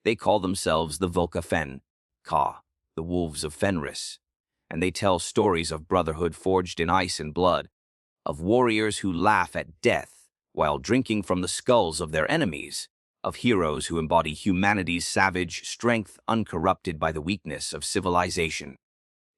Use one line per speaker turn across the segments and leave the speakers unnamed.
They call themselves the Vlka Fenryka, the Wolves of Fenris, and they tell stories of brotherhood forged in ice and blood, of warriors who laugh at death while drinking from the skulls of their enemies, of heroes who embody humanity's savage strength uncorrupted by the weakness of civilization.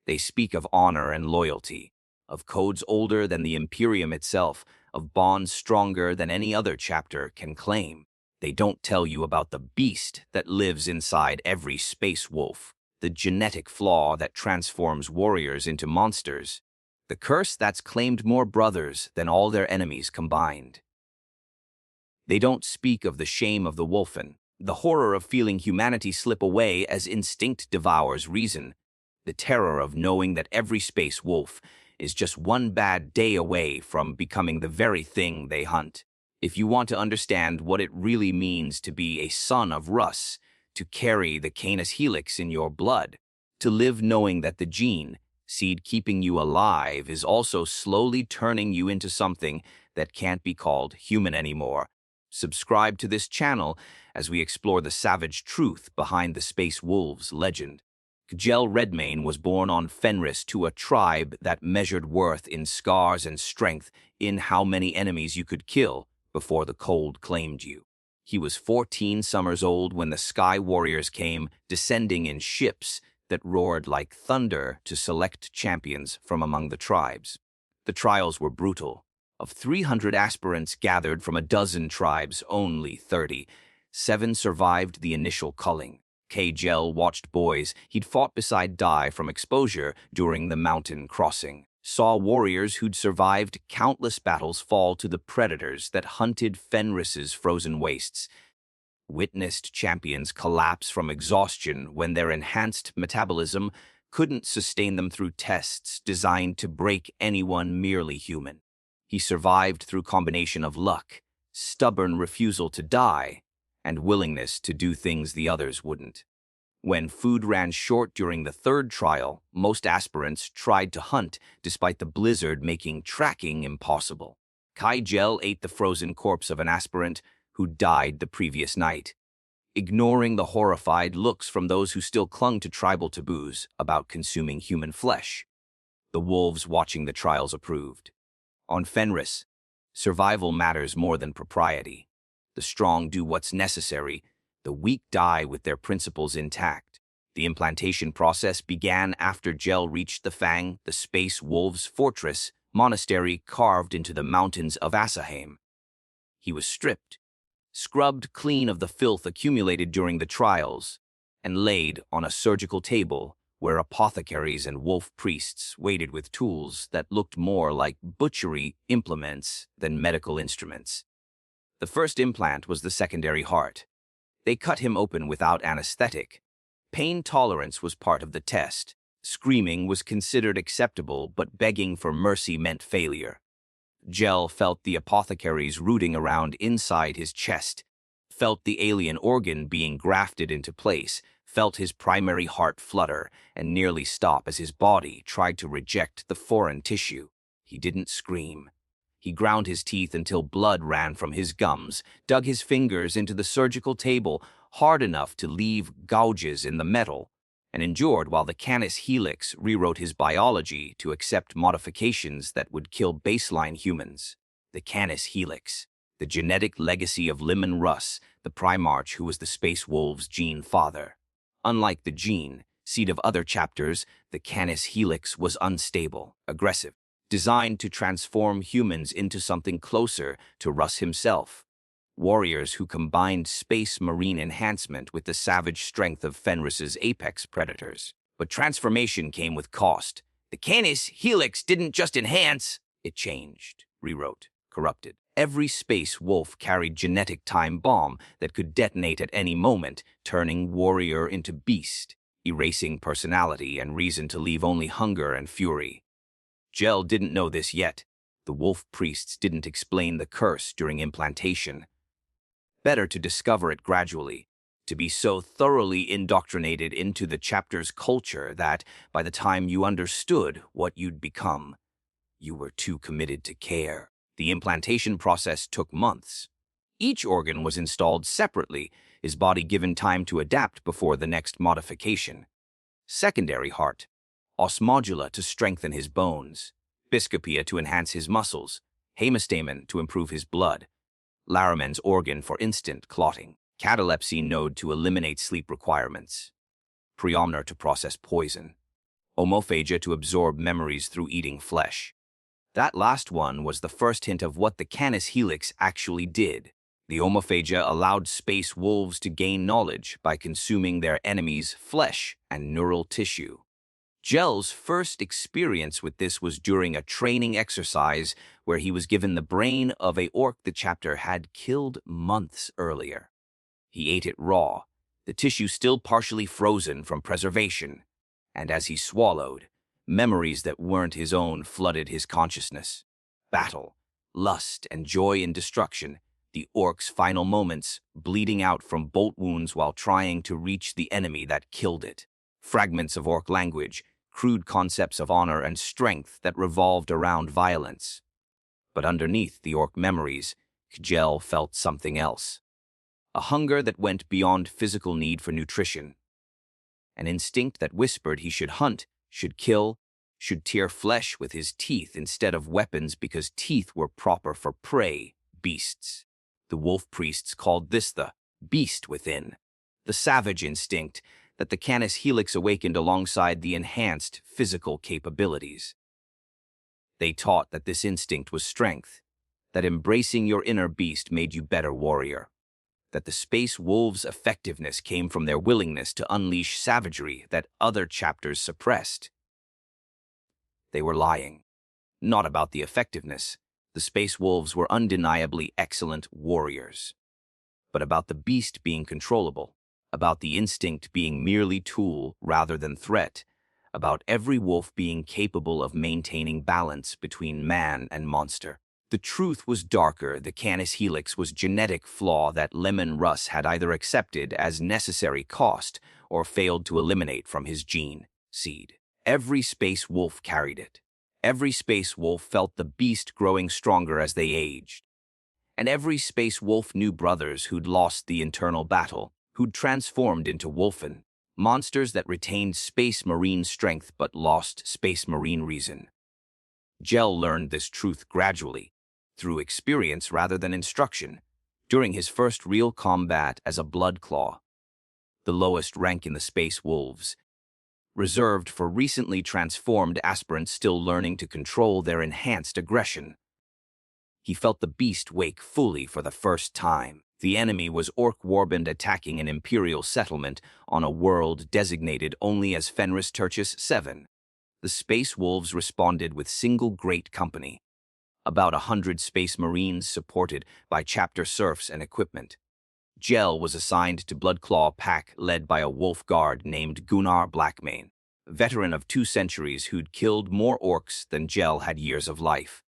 They speak of honor and loyalty, of codes older than the Imperium itself, of bonds stronger than any other chapter can claim. They don't tell you about the beast that lives inside every space wolf, the genetic flaw that transforms warriors into monsters, the curse that's claimed more brothers than all their enemies combined. They don't speak of the shame of the Wulfen, the horror of feeling humanity slip away as instinct devours reason, the terror of knowing that every space wolf is just one bad day away from becoming the very thing they hunt. If you want to understand what it really means to be a son of Russ, to carry the Canis Helix in your blood, to live knowing that the gene, seed keeping you alive, is also slowly turning you into something that can't be called human anymore, subscribe to this channel as we explore the savage truth behind the Space Wolves legend. KJELL Redmane was born on Fenris to a tribe that measured worth in scars and strength in how many enemies you could kill before the cold claimed you. He was 14 summers old when the Sky Warriors came, descending in ships that roared like thunder to select champions from among the tribes. The trials were brutal. Of 300 aspirants gathered from a dozen tribes, only 37 survived the initial culling. KJELL watched boys he'd fought beside die from exposure during the mountain crossing, saw warriors who'd survived countless battles fall to the predators that hunted Fenris's frozen wastes, witnessed champions collapse from exhaustion when their enhanced metabolism couldn't sustain them through tests designed to break anyone merely human. He survived through combination of luck, stubborn refusal to die, and willingness to do things the others wouldn't. When food ran short during the third trial, most aspirants tried to hunt despite the blizzard making tracking impossible. KJELL ate the frozen corpse of an aspirant who died the previous night, ignoring the horrified looks from those who still clung to tribal taboos about consuming human flesh. The wolves watching the trials approved. On Fenris, survival matters more than propriety. The strong do what's necessary, the weak die with their principles intact. The implantation process began after KJELL reached the Fang, the Space Wolves' fortress, monastery carved into the mountains of Asaheim. He was stripped, scrubbed clean of the filth accumulated during the trials, and laid on a surgical table where apothecaries and wolf priests waited with tools that looked more like butchery implements than medical instruments. The first implant was the secondary heart. They cut him open without anesthetic. Pain tolerance was part of the test. Screaming was considered acceptable, but begging for mercy meant failure. KJELL felt the apothecaries rooting around inside his chest, felt the alien organ being grafted into place, felt his primary heart flutter and nearly stop as his body tried to reject the foreign tissue. He didn't scream. He ground his teeth until blood ran from his gums, dug his fingers into the surgical table hard enough to leave gouges in the metal, and endured while the Canis Helix rewrote his biology to accept modifications that would kill baseline humans. The Canis Helix, the genetic legacy of Leman Russ, the Primarch who was the Space Wolves' gene father. Unlike the gene, seed of other chapters, the Canis Helix was unstable, aggressive, designed to transform humans into something closer to Russ himself. Warriors who combined space marine enhancement with the savage strength of Fenris's apex predators. But transformation came with cost. The Canis Helix didn't just enhance, it changed, rewrote, corrupted. Every space wolf carried genetic time bomb that could detonate at any moment, turning warrior into beast, erasing personality and reason to leave only hunger and fury. KJELL didn't know this yet. The wolf priests didn't explain the curse during implantation. Better to discover it gradually, to be so thoroughly indoctrinated into the chapter's culture that, by the time you understood what you'd become, you were too committed to care. The implantation process took months. Each organ was installed separately, his body given time to adapt before the next modification. Secondary heart, osmodula to strengthen his bones, biscopia to enhance his muscles, hemastamen to improve his blood, Laramen's organ for instant clotting, catalepsy node to eliminate sleep requirements, preomner to process poison, omophagia to absorb memories through eating flesh. That last one was the first hint of what the Canis Helix actually did. The omophagia allowed space wolves to gain knowledge by consuming their enemies' flesh and neural tissue. KJELL's first experience with this was during a training exercise where he was given the brain of a orc the chapter had killed months earlier. He ate it raw, the tissue still partially frozen from preservation, and as he swallowed, memories that weren't his own flooded his consciousness. Battle, lust, and joy in destruction, the orc's final moments, bleeding out from bolt wounds while trying to reach the enemy that killed it. Fragments of orc language, crude concepts of honor and strength that revolved around violence. But underneath the orc memories, KJELL felt something else. A hunger that went beyond physical need for nutrition. An instinct that whispered he should hunt, should kill, should tear flesh with his teeth instead of weapons because teeth were proper for prey, beasts. The wolf priests called this the beast within, the savage instinct that the Canis Helix awakened alongside the enhanced physical capabilities. They taught that this instinct was strength, that embracing your inner beast made you better warrior, that the space wolves' effectiveness came from their willingness to unleash savagery that other chapters suppressed. They were lying. Not about the effectiveness. The space wolves were undeniably excellent warriors. But about the beast being controllable, about the instinct being merely tool rather than threat, about every wolf being capable of maintaining balance between man and monster. The truth was darker. The Canis Helix was genetic flaw that Leman Russ had either accepted as necessary cost or failed to eliminate from his gene seed. Every space wolf carried it. Every space wolf felt the beast growing stronger as they aged. And every space wolf knew brothers who'd lost the internal battle, who'd transformed into Wulfen, monsters that retained space marine strength but lost space marine reason. KJELL learned this truth gradually, through experience rather than instruction, during his first real combat as a Bloodclaw, the lowest rank in the space wolves, reserved for recently transformed aspirants still learning to control their enhanced aggression. He felt the beast wake fully for the first time. The enemy was orc warband attacking an imperial settlement on a world designated only as Fenris Tertius 7. The space wolves responded with single great company, about 100 space marines supported by chapter serfs and equipment. KJELL was assigned to Bloodclaw pack led by a wolf guard named Gunnar Blackmane, veteran of 2 centuries who'd killed more orcs than KJELL had years of life.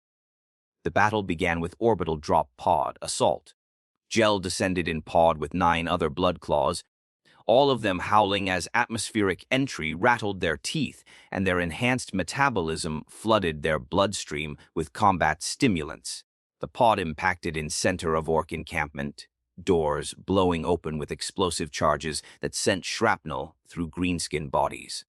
The battle began with orbital drop pod assault. KJELL descended in pod with 9 other Bloodclaws, all of them howling as atmospheric entry rattled their teeth and their enhanced metabolism flooded their bloodstream with combat stimulants. The pod impacted in center of orc encampment, doors blowing open with explosive charges that sent shrapnel through greenskin bodies.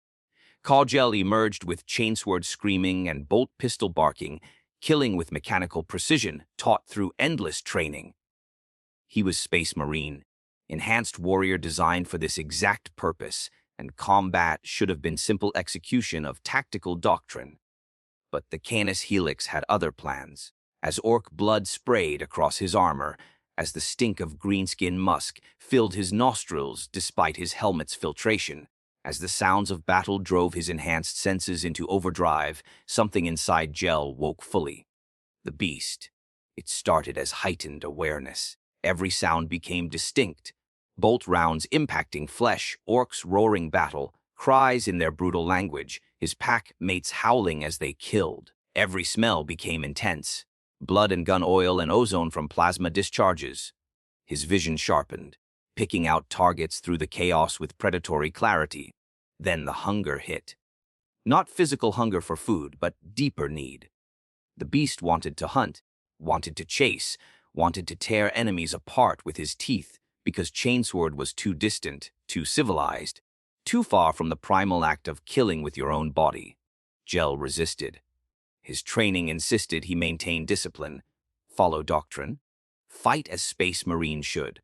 KJELL emerged with chainsword screaming and bolt pistol barking, killing with mechanical precision taught through endless training. He was Space Marine, enhanced warrior designed for this exact purpose, and combat should have been simple execution of tactical doctrine. But the Canis Helix had other plans. As orc blood sprayed across his armor, as the stink of greenskin musk filled his nostrils despite his helmet's filtration, as the sounds of battle drove his enhanced senses into overdrive, something inside KJELL woke fully. The beast. It started as heightened awareness. Every sound became distinct. Bolt rounds impacting flesh, orcs roaring battle, cries in their brutal language, his pack mates howling as they killed. Every smell became intense. Blood and gun oil and ozone from plasma discharges. His vision sharpened, picking out targets through the chaos with predatory clarity. Then the hunger hit. Not physical hunger for food, but deeper need. The beast wanted to hunt, wanted to chase, wanted to tear enemies apart with his teeth because chainsword was too distant, too civilized, too far from the primal act of killing with your own body. KJELL resisted. His training insisted he maintain discipline, follow doctrine, fight as space marines should.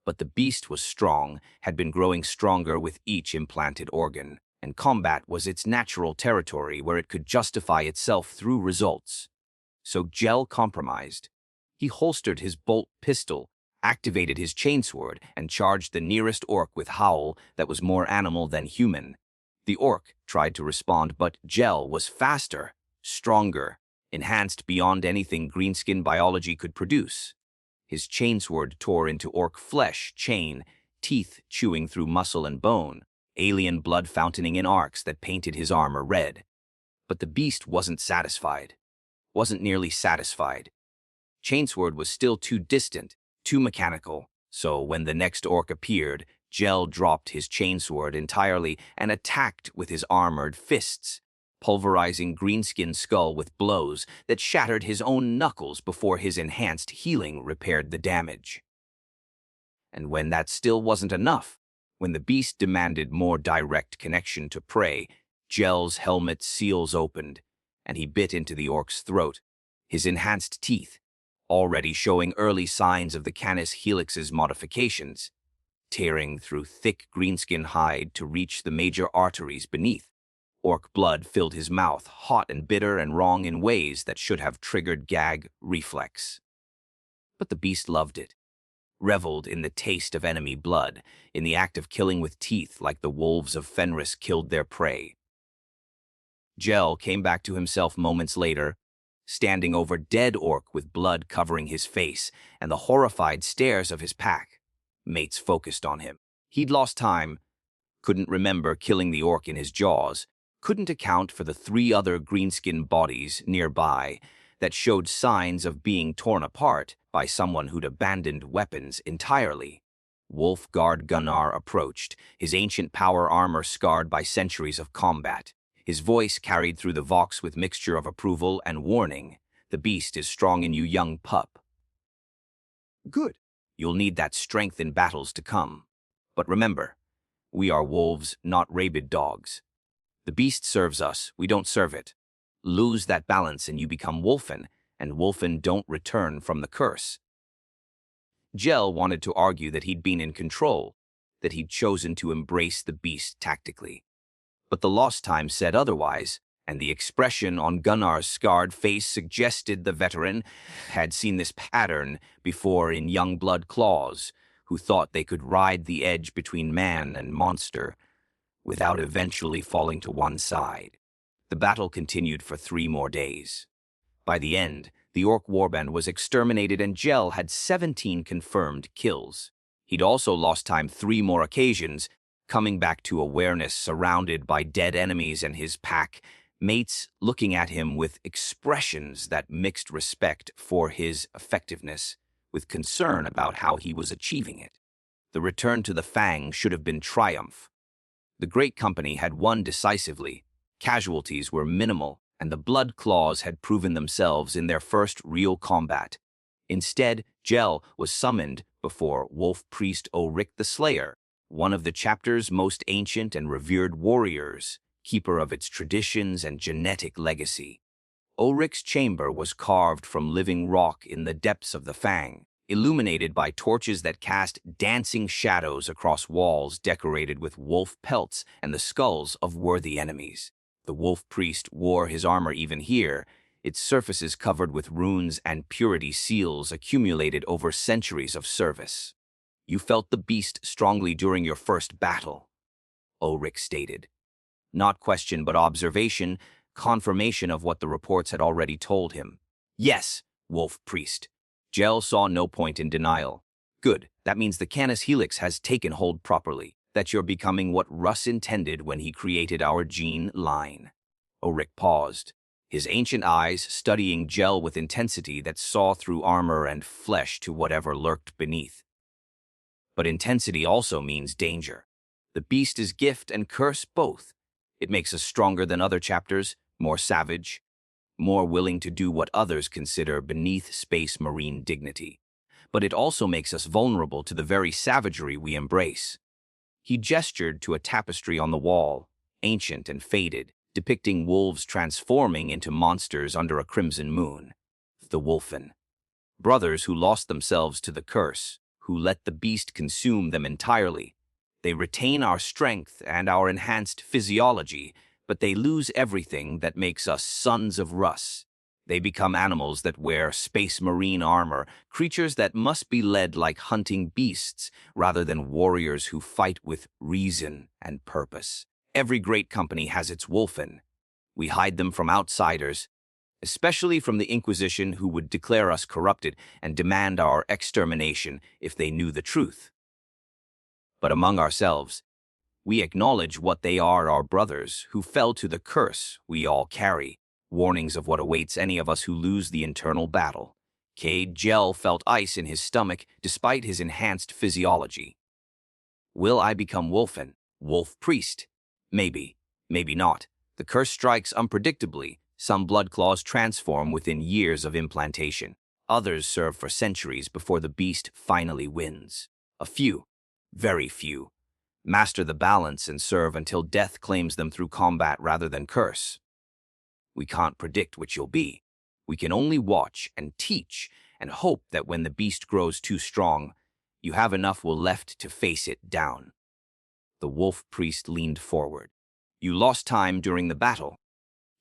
But the beast was strong, had been growing stronger with each implanted organ, and combat was its natural territory where it could justify itself through results. So KJELL compromised. He holstered his bolt pistol, activated his chainsword, and charged the nearest orc with howl that was more animal than human. The orc tried to respond, but KJELL was faster, stronger, enhanced beyond anything greenskin biology could produce. His chainsword tore into orc flesh, chain, teeth chewing through muscle and bone, alien blood fountaining in arcs that painted his armor red. But the beast wasn't satisfied. Wasn't nearly satisfied. Chainsword was still too distant, too mechanical, so when the next orc appeared, KJELL dropped his chainsword entirely and attacked with his armored fists, pulverizing Greenskin's skull with blows that shattered his own knuckles before his enhanced healing repaired the damage. And when that still wasn't enough, when the beast demanded more direct connection to prey, KJELL's helmet seals opened, and he bit into the orc's throat, his enhanced teeth, already showing early signs of the Canis Helix's modifications, tearing through thick greenskin hide to reach the major arteries beneath. Orc blood filled his mouth, hot and bitter and wrong in ways that should have triggered gag reflex. But the beast loved it, reveled in the taste of enemy blood, in the act of killing with teeth like the Wolves of Fenris killed their prey. KJELL came back to himself moments later, standing over dead orc with blood covering his face and the horrified stares of his pack. Mates focused on him. He'd lost time, couldn't remember killing the orc in his jaws, couldn't account for the 3 other greenskin bodies nearby that showed signs of being torn apart by someone who'd abandoned weapons entirely. Wolfguard Gunnar approached, his ancient power armor scarred by centuries of combat. His voice carried through the vox with mixture of approval and warning. The beast is strong in you, young pup. Good. You'll need that strength in battles to come. But remember, we are wolves, not rabid dogs. The beast serves us, we don't serve it. Lose that balance and you become Wulfen, and Wulfen don't return from the curse. KJELL wanted to argue that he'd been in control, that he'd chosen to embrace the beast tactically. But the lost time said otherwise, and the expression on Gunnar's scarred face suggested the veteran had seen this pattern before in young blood claws, who thought they could ride the edge between man and monster without eventually falling to one side. The battle continued for 3 more days. By the end, the orc warband was exterminated and KJELL had 17 confirmed kills. He'd also lost time 3 more occasions, coming back to awareness surrounded by dead enemies and his pack, mates looking at him with expressions that mixed respect for his effectiveness with concern about how he was achieving it. The return to the Fang should have been triumph. The great company had won decisively, casualties were minimal, and the blood claws had proven themselves in their first real combat. Instead, KJELL was summoned before Wolf Priest Ulrik the Slayer, one of the chapter's most ancient and revered warriors, keeper of its traditions and genetic legacy. Ulrik's chamber was carved from living rock in the depths of the Fang, illuminated by torches that cast dancing shadows across walls decorated with wolf pelts and the skulls of worthy enemies. The wolf priest wore his armor even here, its surfaces covered with runes and purity seals accumulated over centuries of service. You felt the beast strongly during your first battle, Ulrik stated. Not question but observation, confirmation of what the reports had already told him. Yes, wolf priest. KJELL saw no point in denial. Good, that means the Canis Helix has taken hold properly, that you're becoming what Russ intended when he created our gene line. Ulrik paused, his ancient eyes studying KJELL with intensity that saw through armor and flesh to whatever lurked beneath. But intensity also means danger. The beast is gift and curse both. It makes us stronger than other chapters, more savage, more willing to do what others consider beneath space marine dignity. but it also makes us vulnerable to the very savagery we embrace. He gestured to a tapestry on the wall, ancient and faded, depicting wolves transforming into monsters under a crimson moon. The Wulfen. Brothers who lost themselves to the curse, who let the beast consume them entirely. They retain our strength and our enhanced physiology, but they lose everything that makes us sons of Russ. They become animals that wear space marine armor, creatures that must be led like hunting beasts, rather than warriors who fight with reason and purpose. Every great company has its Wulfen. We hide them from outsiders, especially from the Inquisition, who would declare us corrupted and demand our extermination if they knew the truth. But among ourselves, we acknowledge what they are, our brothers who fell to the curse we all carry, warnings of what awaits any of us who lose the internal battle. KJELL felt ice in his stomach despite his enhanced physiology. Will I become Wulfen, wolf priest? Maybe, maybe not. The curse strikes unpredictably. Some blood claws transform within years of implantation. Others serve for centuries before the beast finally wins. A few, very few, master the balance and serve until death claims them through combat rather than curse. We can't predict which you'll be. We can only watch and teach and hope that when the beast grows too strong, you have enough will left to face it down. The wolf priest leaned forward. You lost time during the battle,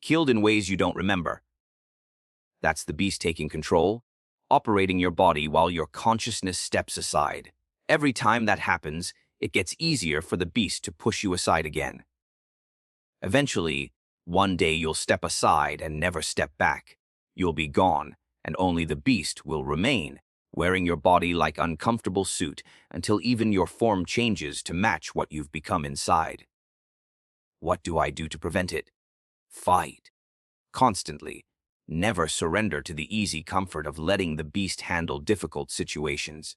killed in ways you don't remember. That's the beast taking control, operating your body while your consciousness steps aside. Every time that happens, it gets easier for the beast to push you aside again. Eventually, one day you'll step aside and never step back. You'll be gone, and only the beast will remain, wearing your body like uncomfortable suit until even your form changes to match what you've become inside. What do I do to prevent it? Fight. Constantly. Never surrender to the easy comfort of letting the beast handle difficult situations.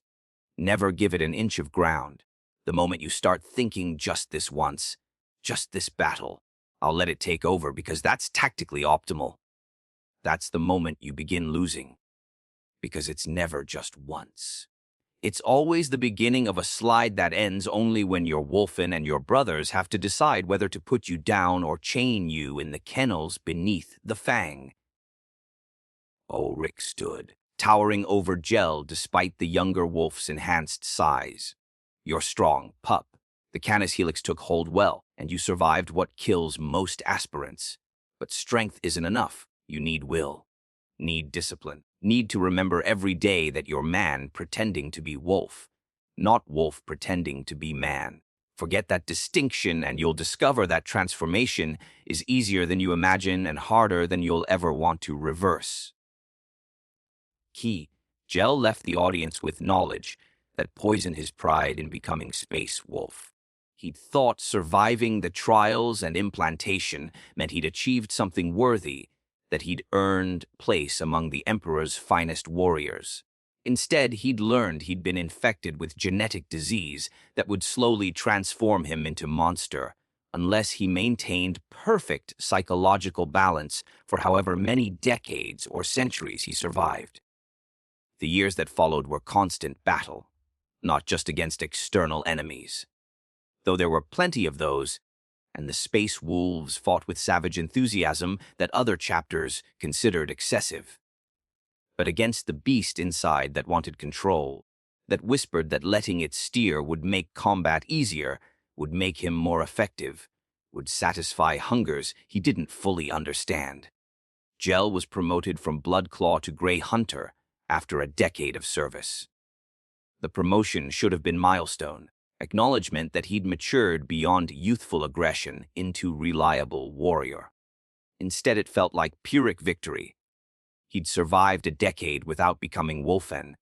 Never give it an inch of ground. The moment you start thinking just this once, just this battle, I'll let it take over because that's tactically optimal. That's the moment you begin losing. Because it's never just once. It's always the beginning of a slide that ends only when your Wulfen and your brothers have to decide whether to put you down or chain you in the kennels beneath the Fang. Ulrich stood, towering over KJELL despite the younger wolf's enhanced size. You're strong, pup. The Canis Helix took hold well, and you survived what kills most aspirants. But strength isn't enough. You need will. Need discipline. Need to remember every day that you're man pretending to be wolf, not wolf pretending to be man. Forget that distinction and you'll discover that transformation is easier than you imagine and harder than you'll ever want to reverse. KJELL left the audience with knowledge that poisoned his pride in becoming Space Wolf. He'd thought surviving the trials and implantation meant he'd achieved something worthy, that he'd earned place among the Emperor's finest warriors. Instead, he'd learned he'd been infected with genetic disease that would slowly transform him into monster, unless he maintained perfect psychological balance for however many decades or centuries he survived. The years that followed were constant battle, not just against external enemies. Though there were plenty of those, and the space wolves fought with savage enthusiasm that other chapters considered excessive. But against the beast inside that wanted control, that whispered that letting it steer would make combat easier, would make him more effective, would satisfy hungers he didn't fully understand. KJELL was promoted from Bloodclaw to Grey Hunter after a decade of service. The promotion should have been milestone, acknowledgement that he'd matured beyond youthful aggression into reliable warrior. Instead, it felt like Pyrrhic victory. He'd survived a decade without becoming Wulfen,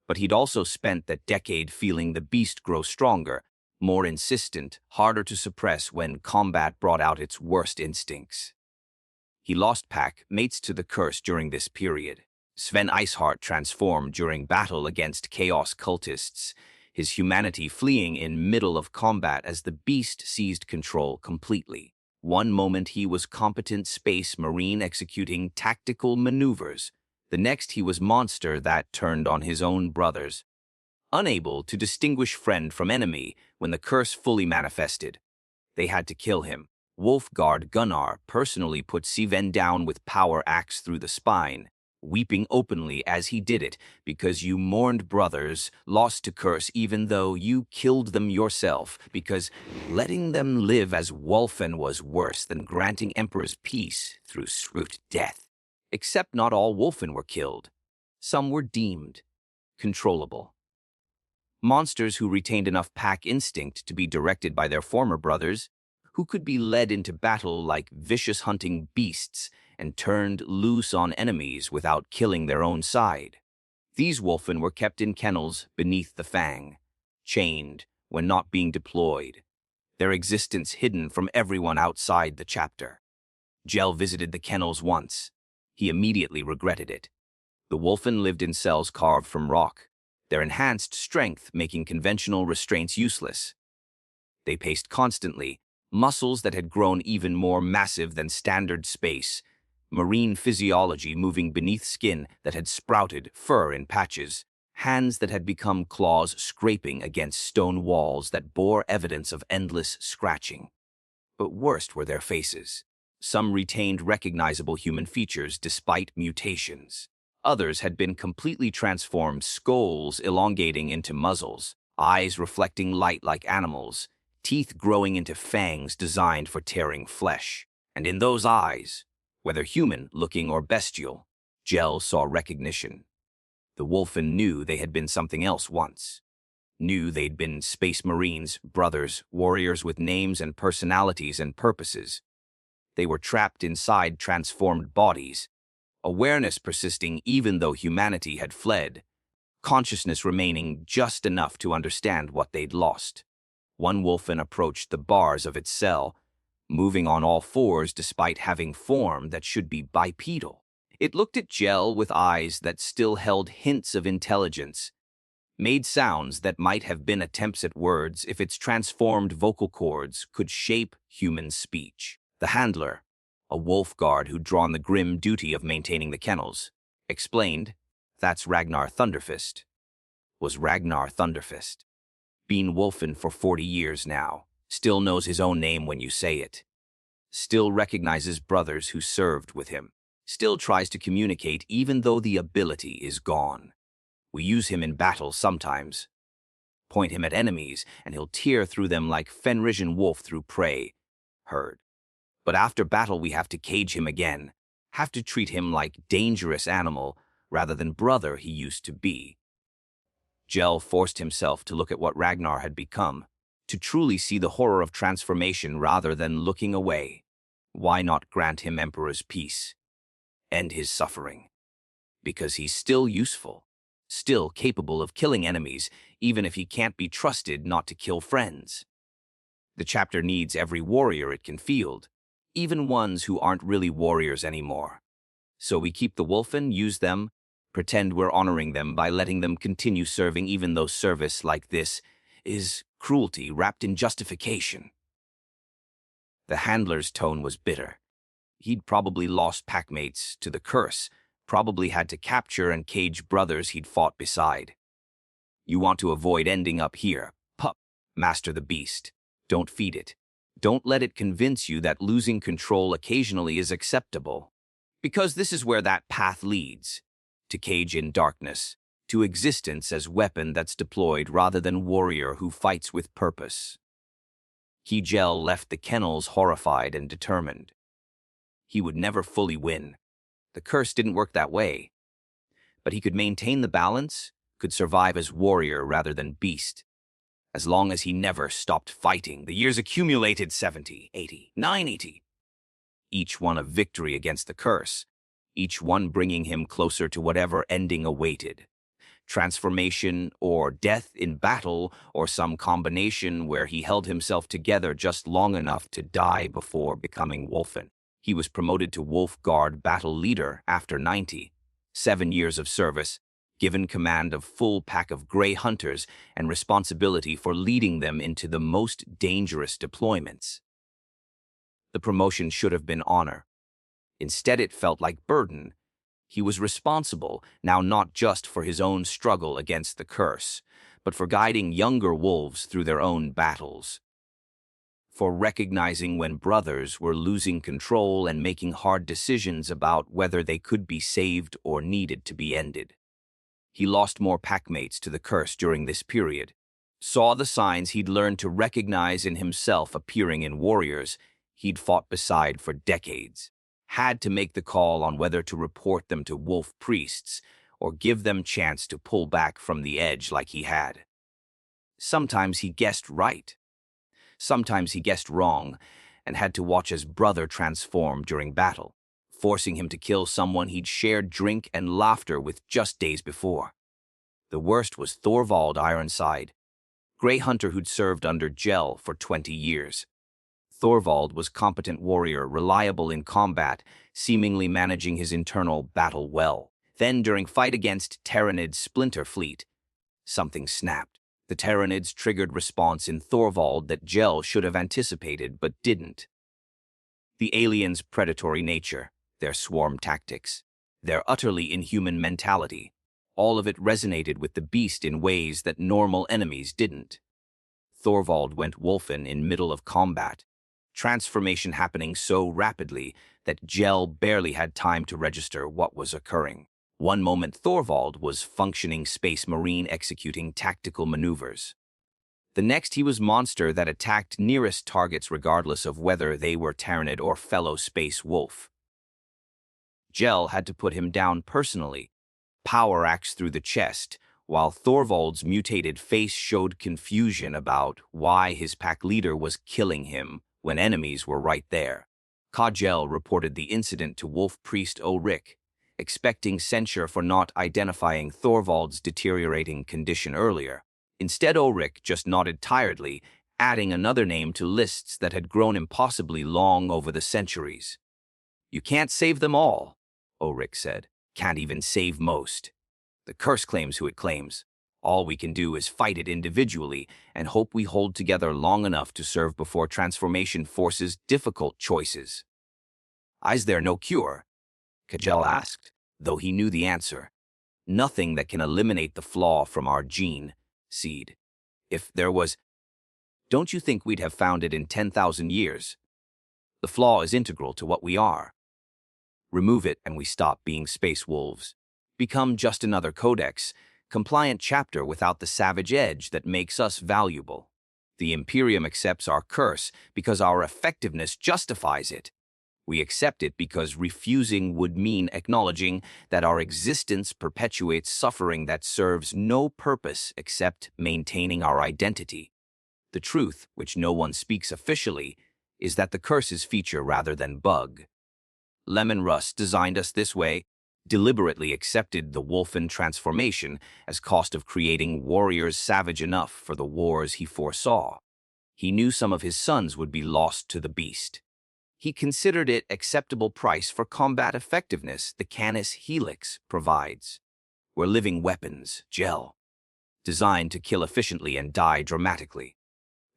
but he'd also spent that decade feeling the beast grow stronger, more insistent, harder to suppress when combat brought out its worst instincts. He lost pack mates to the curse during this period. Sven Iceheart transformed during battle against chaos cultists, his humanity fleeing in middle of combat as the beast seized control completely. One moment he was competent space marine executing tactical maneuvers. The next he was monster that turned on his own brothers. Unable to distinguish friend from enemy when the curse fully manifested, they had to kill him. Wolfguard Gunnar personally put Siven down with power axe through the spine, weeping openly as he did it, because you mourned brothers, lost to curse even though you killed them yourself, because letting them live as Wulfen was worse than granting Emperor's peace through swift death. Except not all Wulfen were killed. Some were deemed controllable. Monsters who retained enough pack instinct to be directed by their former brothers, who could be led into battle like vicious hunting beasts and turned loose on enemies without killing their own side. These Wulfen were kept in kennels beneath the Fang, chained when not being deployed, their existence hidden from everyone outside the chapter. KJELL visited the kennels once. He immediately regretted it. The Wulfen lived in cells carved from rock, their enhanced strength making conventional restraints useless. They paced constantly, muscles that had grown even more massive than standard space, marine physiology moving beneath skin that had sprouted fur in patches, hands that had become claws scraping against stone walls that bore evidence of endless scratching. But worst were their faces. Some retained recognizable human features despite mutations. Others had been completely transformed, skulls elongating into muzzles, eyes reflecting light like animals, teeth growing into fangs designed for tearing flesh. And in those eyes, whether human-looking or bestial, KJELL saw recognition. The Wulfen knew they had been something else once. Knew they'd been space marines, brothers, warriors with names and personalities and purposes. They were trapped inside transformed bodies, awareness persisting even though humanity had fled, consciousness remaining just enough to understand what they'd lost. One Wulfen approached the bars of its cell, moving on all fours despite having form that should be bipedal. It looked at KJELL with eyes that still held hints of intelligence, made sounds that might have been attempts at words if its transformed vocal cords could shape human speech. The handler, a wolf guard who'd drawn the grim duty of maintaining the kennels, explained, "That's Ragnar Thunderfist." Was Ragnar Thunderfist. Been Wulfen for 40 years now, still knows his own name when you say it. Still recognizes brothers who served with him. Still tries to communicate even though the ability is gone. We use him in battle sometimes. Point him at enemies and he'll tear through them like Fenrisian wolf through prey. Herd. But after battle we have to cage him again. Have to treat him like dangerous animal rather than brother he used to be. KJELL forced himself to look at what Ragnar had become, to truly see the horror of transformation rather than looking away. Why not grant him Emperor's peace? End his suffering. Because he's still useful, still capable of killing enemies, even if he can't be trusted not to kill friends. The chapter needs every warrior it can field, even ones who aren't really warriors anymore. So we keep the Wulfen, use them, pretend we're honoring them by letting them continue serving even though service like this is cruelty wrapped in justification. The handler's tone was bitter. He'd probably lost packmates to the curse, probably had to capture and cage brothers he'd fought beside. You want to avoid ending up here, pup. Master the beast. Don't feed it. Don't let it convince you that losing control occasionally is acceptable. Because this is where that path leads. To cage in darkness, to existence as weapon that's deployed rather than warrior who fights with purpose. KJELL left the kennels horrified and determined. He would never fully win. The curse didn't work that way. But he could maintain the balance, could survive as warrior rather than beast. As long as he never stopped fighting, the years accumulated 70, 80, 980. Each one a victory against the curse, each one bringing him closer to whatever ending awaited. Transformation or death in battle or some combination where he held himself together just long enough to die before becoming Wulfen. He was promoted to Wolf Guard battle leader after 7 years of service, given command of full pack of gray hunters and responsibility for leading them into the most dangerous deployments. The promotion should have been honor. Instead, it felt like burden, He was responsible, now not just for his own struggle against the curse, but for guiding younger wolves through their own battles, for recognizing when brothers were losing control and making hard decisions about whether they could be saved or needed to be ended. He lost more packmates to the curse during this period, saw the signs he'd learned to recognize in himself appearing in warriors he'd fought beside for decades, had to make the call on whether to report them to wolf priests or give them chance to pull back from the edge like he had. Sometimes he guessed right. Sometimes he guessed wrong and had to watch his brother transform during battle, forcing him to kill someone he'd shared drink and laughter with just days before. The worst was Thorvald Ironside, Grey Hunter who'd served under KJELL for 20 years. Thorvald was competent warrior, reliable in combat, seemingly managing his internal battle well. Then, during fight against Tyranid's splinter fleet, something snapped. The Tyranids triggered response in Thorvald that KJELL should have anticipated but didn't. The aliens' predatory nature, their swarm tactics, their utterly inhuman mentality, all of it resonated with the beast in ways that normal enemies didn't. Thorvald went Wulfen in middle of combat, transformation happening so rapidly that KJELL barely had time to register what was occurring. One moment Thorvald was functioning space marine executing tactical maneuvers. The next he was monster that attacked nearest targets regardless of whether they were Tyranid or fellow space wolf. KJELL had to put him down personally, power axe through the chest, while Thorvald's mutated face showed confusion about why his pack leader was killing him when enemies were right there. KJELL reported the incident to Wolf Priest Ulrich, expecting censure for not identifying Thorvald's deteriorating condition earlier. Instead, Ulrich just nodded tiredly, adding another name to lists that had grown impossibly long over the centuries. "You can't save them all," Ulrich said. "Can't even save most. The curse claims who it claims. All we can do is fight it individually and hope we hold together long enough to serve before transformation forces difficult choices." "Is there no cure?" KJELL asked, though he knew the answer. "Nothing that can eliminate the flaw from our gene seed. If there was, don't you think we'd have found it in 10,000 years? The flaw is integral to what we are. Remove it and we stop being space wolves. Become just another codex, compliant chapter without the savage edge that makes us valuable. The Imperium accepts our curse because our effectiveness justifies it. We accept it because refusing would mean acknowledging that our existence perpetuates suffering that serves no purpose except maintaining our identity. The truth, which no one speaks officially, is that the curse is feature rather than bug. Leman Russ designed us this way, deliberately accepted the Wulfen transformation as cost of creating warriors savage enough for the wars he foresaw. He knew some of his sons would be lost to the beast. He considered it acceptable price for combat effectiveness the Canis Helix provides. We're living weapons, KJELL, designed to kill efficiently and die dramatically.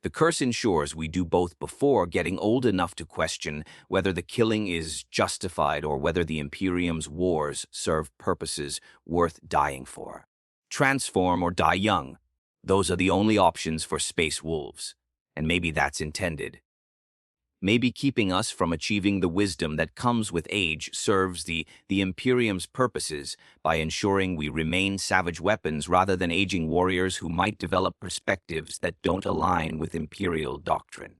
The curse ensures we do both before getting old enough to question whether the killing is justified or whether the Imperium's wars serve purposes worth dying for. Transform or die young. Those are the only options for space wolves, and maybe that's intended. Maybe keeping us from achieving the wisdom that comes with age serves the Imperium's purposes by ensuring we remain savage weapons rather than aging warriors who might develop perspectives that don't align with Imperial doctrine.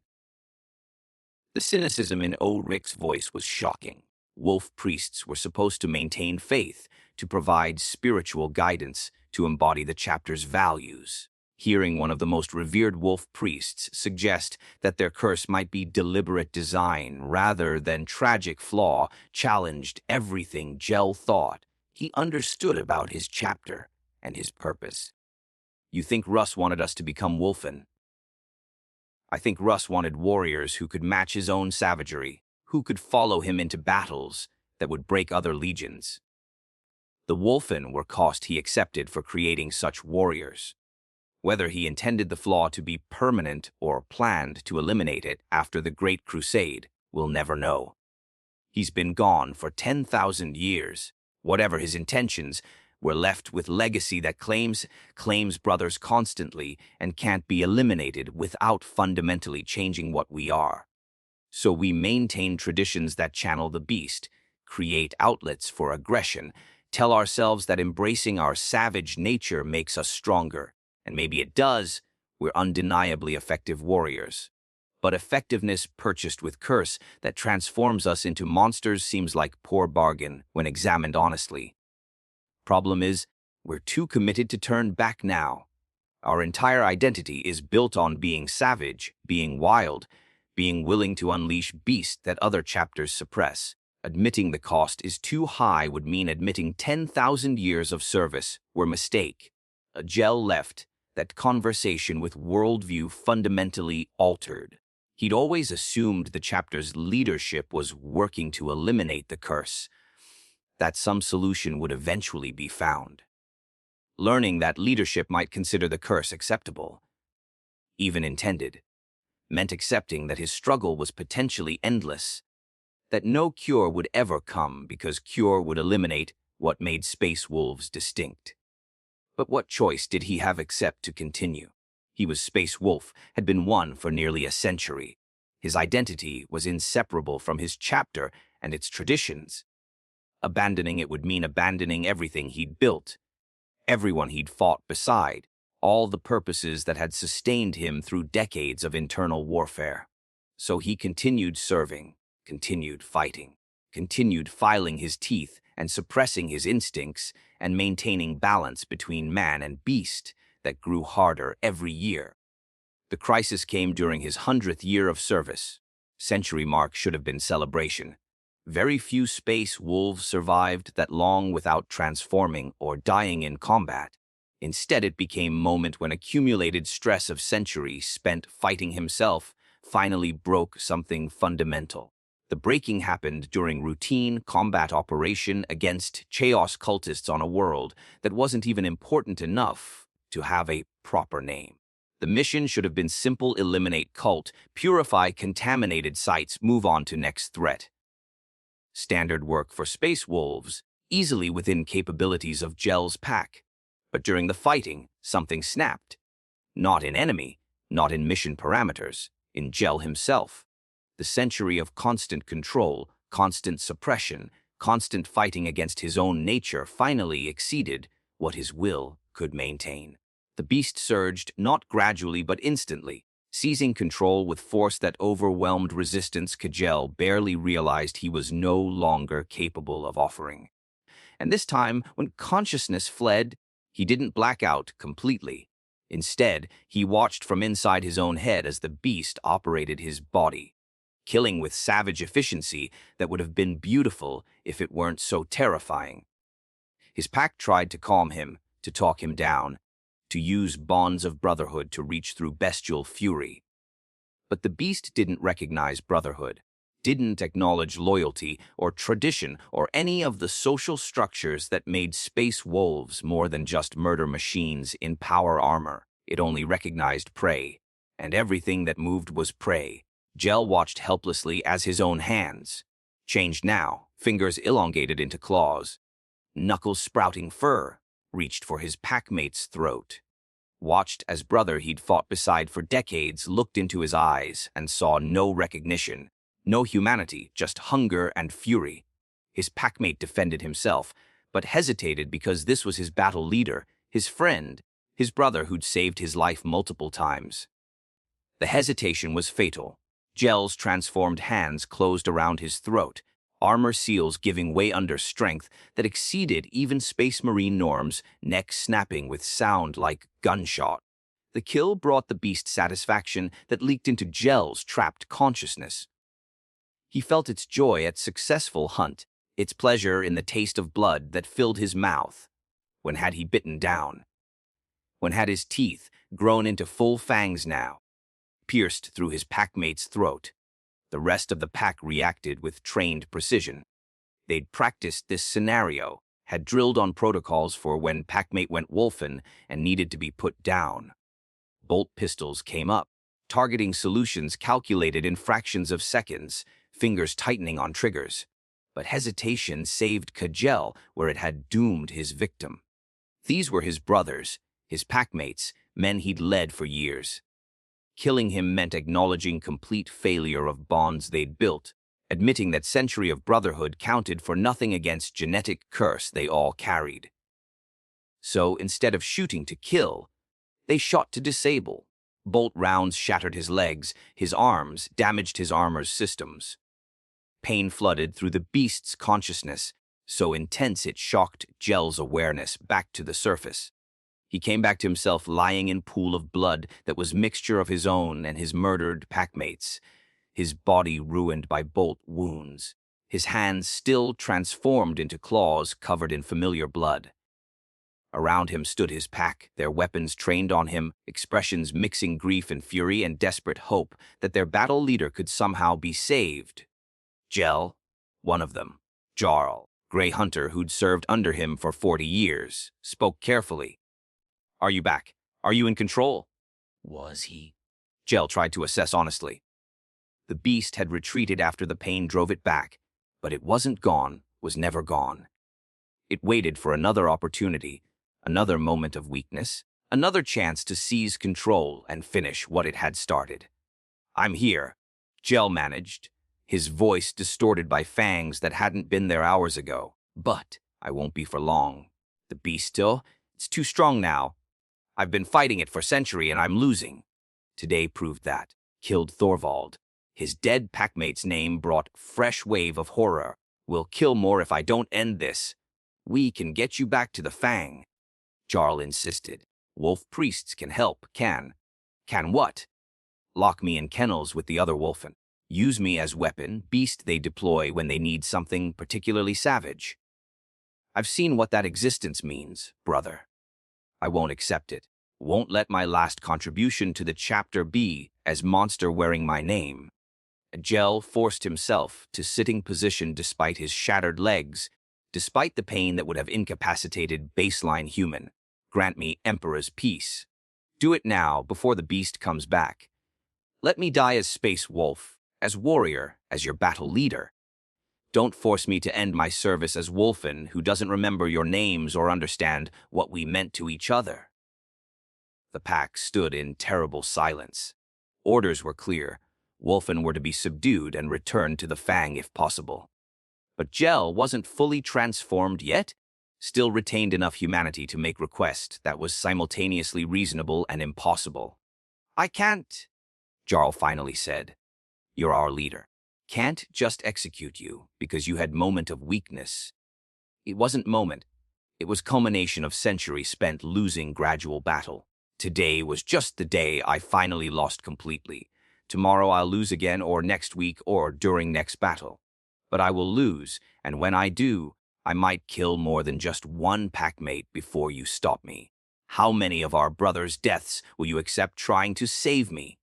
The cynicism in Ulrich's voice was shocking. Wolf priests were supposed to maintain faith, to provide spiritual guidance, to embody the chapter's values. Hearing one of the most revered wolf priests suggest that their curse might be deliberate design rather than tragic flaw challenged everything KJELL thought he understood about his chapter and his purpose. "You think Russ wanted us to become Wulfen?" "I think Russ wanted warriors who could match his own savagery, who could follow him into battles that would break other legions. The Wulfen were cost he accepted for creating such warriors. Whether he intended the flaw to be permanent or planned to eliminate it after the Great Crusade, we'll never know. He's been gone for 10,000 years. Whatever his intentions, we're left with legacy that claims brothers constantly and can't be eliminated without fundamentally changing what we are. So we maintain traditions that channel the beast, create outlets for aggression, tell ourselves that embracing our savage nature makes us stronger. And maybe it does. We're undeniably effective warriors. But effectiveness purchased with curse that transforms us into monsters seems like poor bargain when examined honestly. Problem is, we're too committed to turn back now. Our entire identity is built on being savage, being wild, being willing to unleash beasts that other chapters suppress. Admitting the cost is too high would mean admitting 10,000 years of service were mistake. KJELL left that conversation with worldview fundamentally altered. He'd always assumed the chapter's leadership was working to eliminate the curse, that some solution would eventually be found. Learning that leadership might consider the curse acceptable, even intended, meant accepting that his struggle was potentially endless, that no cure would ever come because cure would eliminate what made space wolves distinct. But what choice did he have except to continue? He was Space Wolf, had been one for nearly a century. His identity was inseparable from his chapter and its traditions. Abandoning it would mean abandoning everything he'd built, everyone he'd fought beside, all the purposes that had sustained him through decades of internal warfare. So he continued serving, continued fighting, continued filing his teeth and suppressing his instincts and maintaining balance between man and beast that grew harder every year. The crisis came during his 100th year of service. Century mark should have been celebration. Very few space wolves survived that long without transforming or dying in combat. Instead, it became a moment when accumulated stress of centuries spent fighting himself finally broke something fundamental. The breaking happened during routine combat operation against chaos cultists on a world that wasn't even important enough to have a proper name. The mission should have been simple: eliminate cult, purify contaminated sites, move on to next threat. Standard work for space wolves, easily within capabilities of KJELL's pack. But during the fighting, something snapped. Not in enemy, not in mission parameters, in KJELL himself. The century of constant control, constant suppression, constant fighting against his own nature finally exceeded what his will could maintain. The beast surged, not gradually but instantly, seizing control with force that overwhelmed resistance KJELL barely realized he was no longer capable of offering. And this time, when consciousness fled, he didn't black out completely. Instead, he watched from inside his own head as the beast operated his body, killing with savage efficiency that would have been beautiful if it weren't so terrifying. His pack tried to calm him, to talk him down, to use bonds of brotherhood to reach through bestial fury. But the beast didn't recognize brotherhood, didn't acknowledge loyalty or tradition or any of the social structures that made space wolves more than just murder machines in power armor. It only recognized prey, and everything that moved was prey. KJELL watched helplessly as his own hands changed now, fingers elongated into claws, knuckles sprouting fur, reached for his packmate's throat. Watched as brother he'd fought beside for decades looked into his eyes and saw no recognition, no humanity, just hunger and fury. His packmate defended himself, but hesitated because this was his battle leader, his friend, his brother who'd saved his life multiple times. The hesitation was fatal. KJELL's transformed hands closed around his throat, armor seals giving way under strength that exceeded even Space Marine norms, neck snapping with sound like gunshot. The kill brought the beast satisfaction that leaked into KJELL's trapped consciousness. He felt its joy at successful hunt, its pleasure in the taste of blood that filled his mouth. When had he bitten down? When had his teeth grown into full fangs now, pierced through his packmate's throat? The rest of the pack reacted with trained precision. They'd practiced this scenario, had drilled on protocols for when packmate went Wulfen and needed to be put down. Bolt pistols came up, targeting solutions calculated in fractions of seconds, fingers tightening on triggers. but hesitation saved KJELL where it had doomed his victim. These were his brothers, his packmates, men he'd led for years. Killing him meant acknowledging complete failure of bonds they'd built, admitting that century of brotherhood counted for nothing against genetic curse they all carried. So instead of shooting to kill, they shot to disable. Bolt rounds shattered his legs, his arms damaged his armor's systems. Pain flooded through the beast's consciousness, so intense it shocked KJELL's awareness back to the surface. He came back to himself lying in pool of blood that was mixture of his own and his murdered packmates, his body ruined by bolt wounds, his hands still transformed into claws covered in familiar blood. Around him stood his pack, their weapons trained on him, expressions mixing grief and fury and desperate hope that their battle leader could somehow be saved. KJELL, one of them, Jarl, Grey Hunter who'd served under him for 40 years, spoke carefully. "Are you back? Are you in control?"
Was he?
KJELL tried to assess honestly. The beast had retreated after the pain drove it back, but it wasn't gone, was never gone. It waited for another opportunity, another moment of weakness, another chance to seize control and finish what it had started. "I'm here," KJELL managed, his voice distorted by fangs that hadn't been there hours ago. "But I won't be for long. The beast still, it's too strong now. I've been fighting it for a century and I'm losing." Today proved that. Killed Thorvald. His dead packmate's name brought fresh wave of horror. "We'll kill more if I don't end this. We can get you back to the Fang." Jarl insisted. "Wolf priests can help, can." "Can what?" "Lock me in kennels with the other Wulfen. Use me as weapon, beast they deploy when they need something particularly savage." "I've seen what that existence means, brother. I won't accept it. Won't let my last contribution to the chapter be as monster wearing my name." KJELL forced himself to sitting position despite his shattered legs, despite the pain that would have incapacitated baseline human. "Grant me Emperor's peace. Do it now, before the beast comes back. Let me die as Space Wolf, as warrior, as your battle leader. Don't force me to end my service as Wulfen, who doesn't remember your names or understand what we meant to each other." The pack stood in terrible silence. Orders were clear. Wulfen were to be subdued and returned to the Fang if possible. But KJELL wasn't fully transformed yet, still retained enough humanity to make request that was simultaneously reasonable and impossible. "I can't," Jarl finally said. "You're our leader. Can't just execute you because you had moment of weakness." It wasn't moment. It was culmination of centuries spent losing gradual battle. "Today was just the day I finally lost completely. Tomorrow I'll lose again, or next week, or during next battle. But I will lose, and when I do, I might kill more than just one packmate before you stop me. How many of our brothers' deaths will you accept trying to save me?"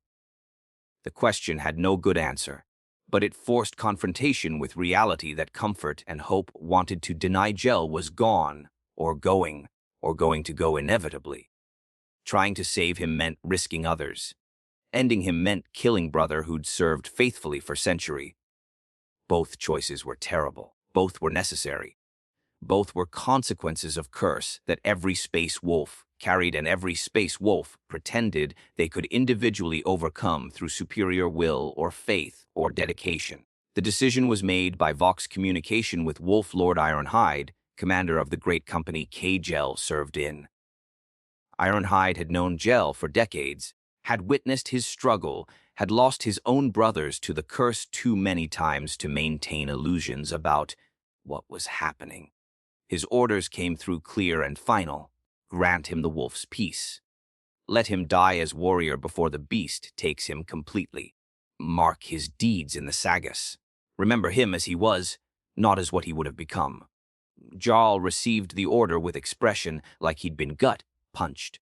The question had no good answer, but it forced confrontation with reality that comfort and hope wanted to deny KJELL was gone, or going to go inevitably. Trying to save him meant risking others. Ending him meant killing brother who'd served faithfully for century. Both choices were terrible. Both were necessary. Both were consequences of curse that every space wolf carried and every space wolf pretended they could individually overcome through superior will or faith or dedication. The decision was made by Vox communication with Wolf Lord Ironhide, commander of the great company KJELL served in. Ironhide had known KJELL for decades, had witnessed his struggle, had lost his own brothers to the curse too many times to maintain illusions about what was happening. His orders came through clear and final. Grant him the wolf's peace. Let him die as warrior before the beast takes him completely. Mark his deeds in the sagas. Remember him as he was, not as what he would have become. Jarl received the order with expression like he'd been gut-punched.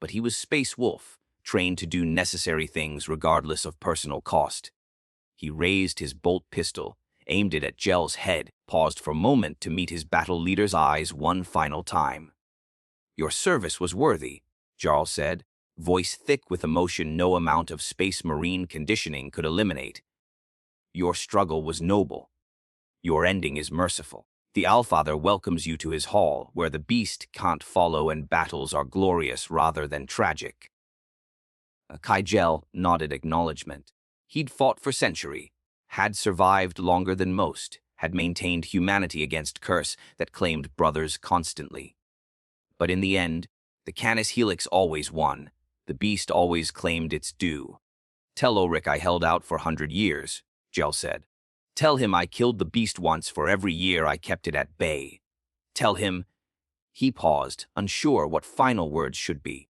But he was Space Wolf, trained to do necessary things regardless of personal cost. He raised his bolt pistol, aimed it at KJELL's head, paused for a moment to meet his battle leader's eyes one final time. "Your service was worthy," Jarl said, voice thick with emotion no amount of space marine conditioning could eliminate. "Your struggle was noble. Your ending is merciful. The Allfather welcomes you to his hall, where the beast can't follow and battles are glorious rather than tragic. KJELL nodded acknowledgement. He'd fought for centuries, had survived longer than most, had maintained humanity against curse that claimed brothers constantly. But in the end, the Canis Helix always won. The beast always claimed its due. Tell Ulrich I held out for 100 years, KJELL said. Tell him I killed the beast once for every year I kept it at bay. Tell him... He paused, unsure what final words should be.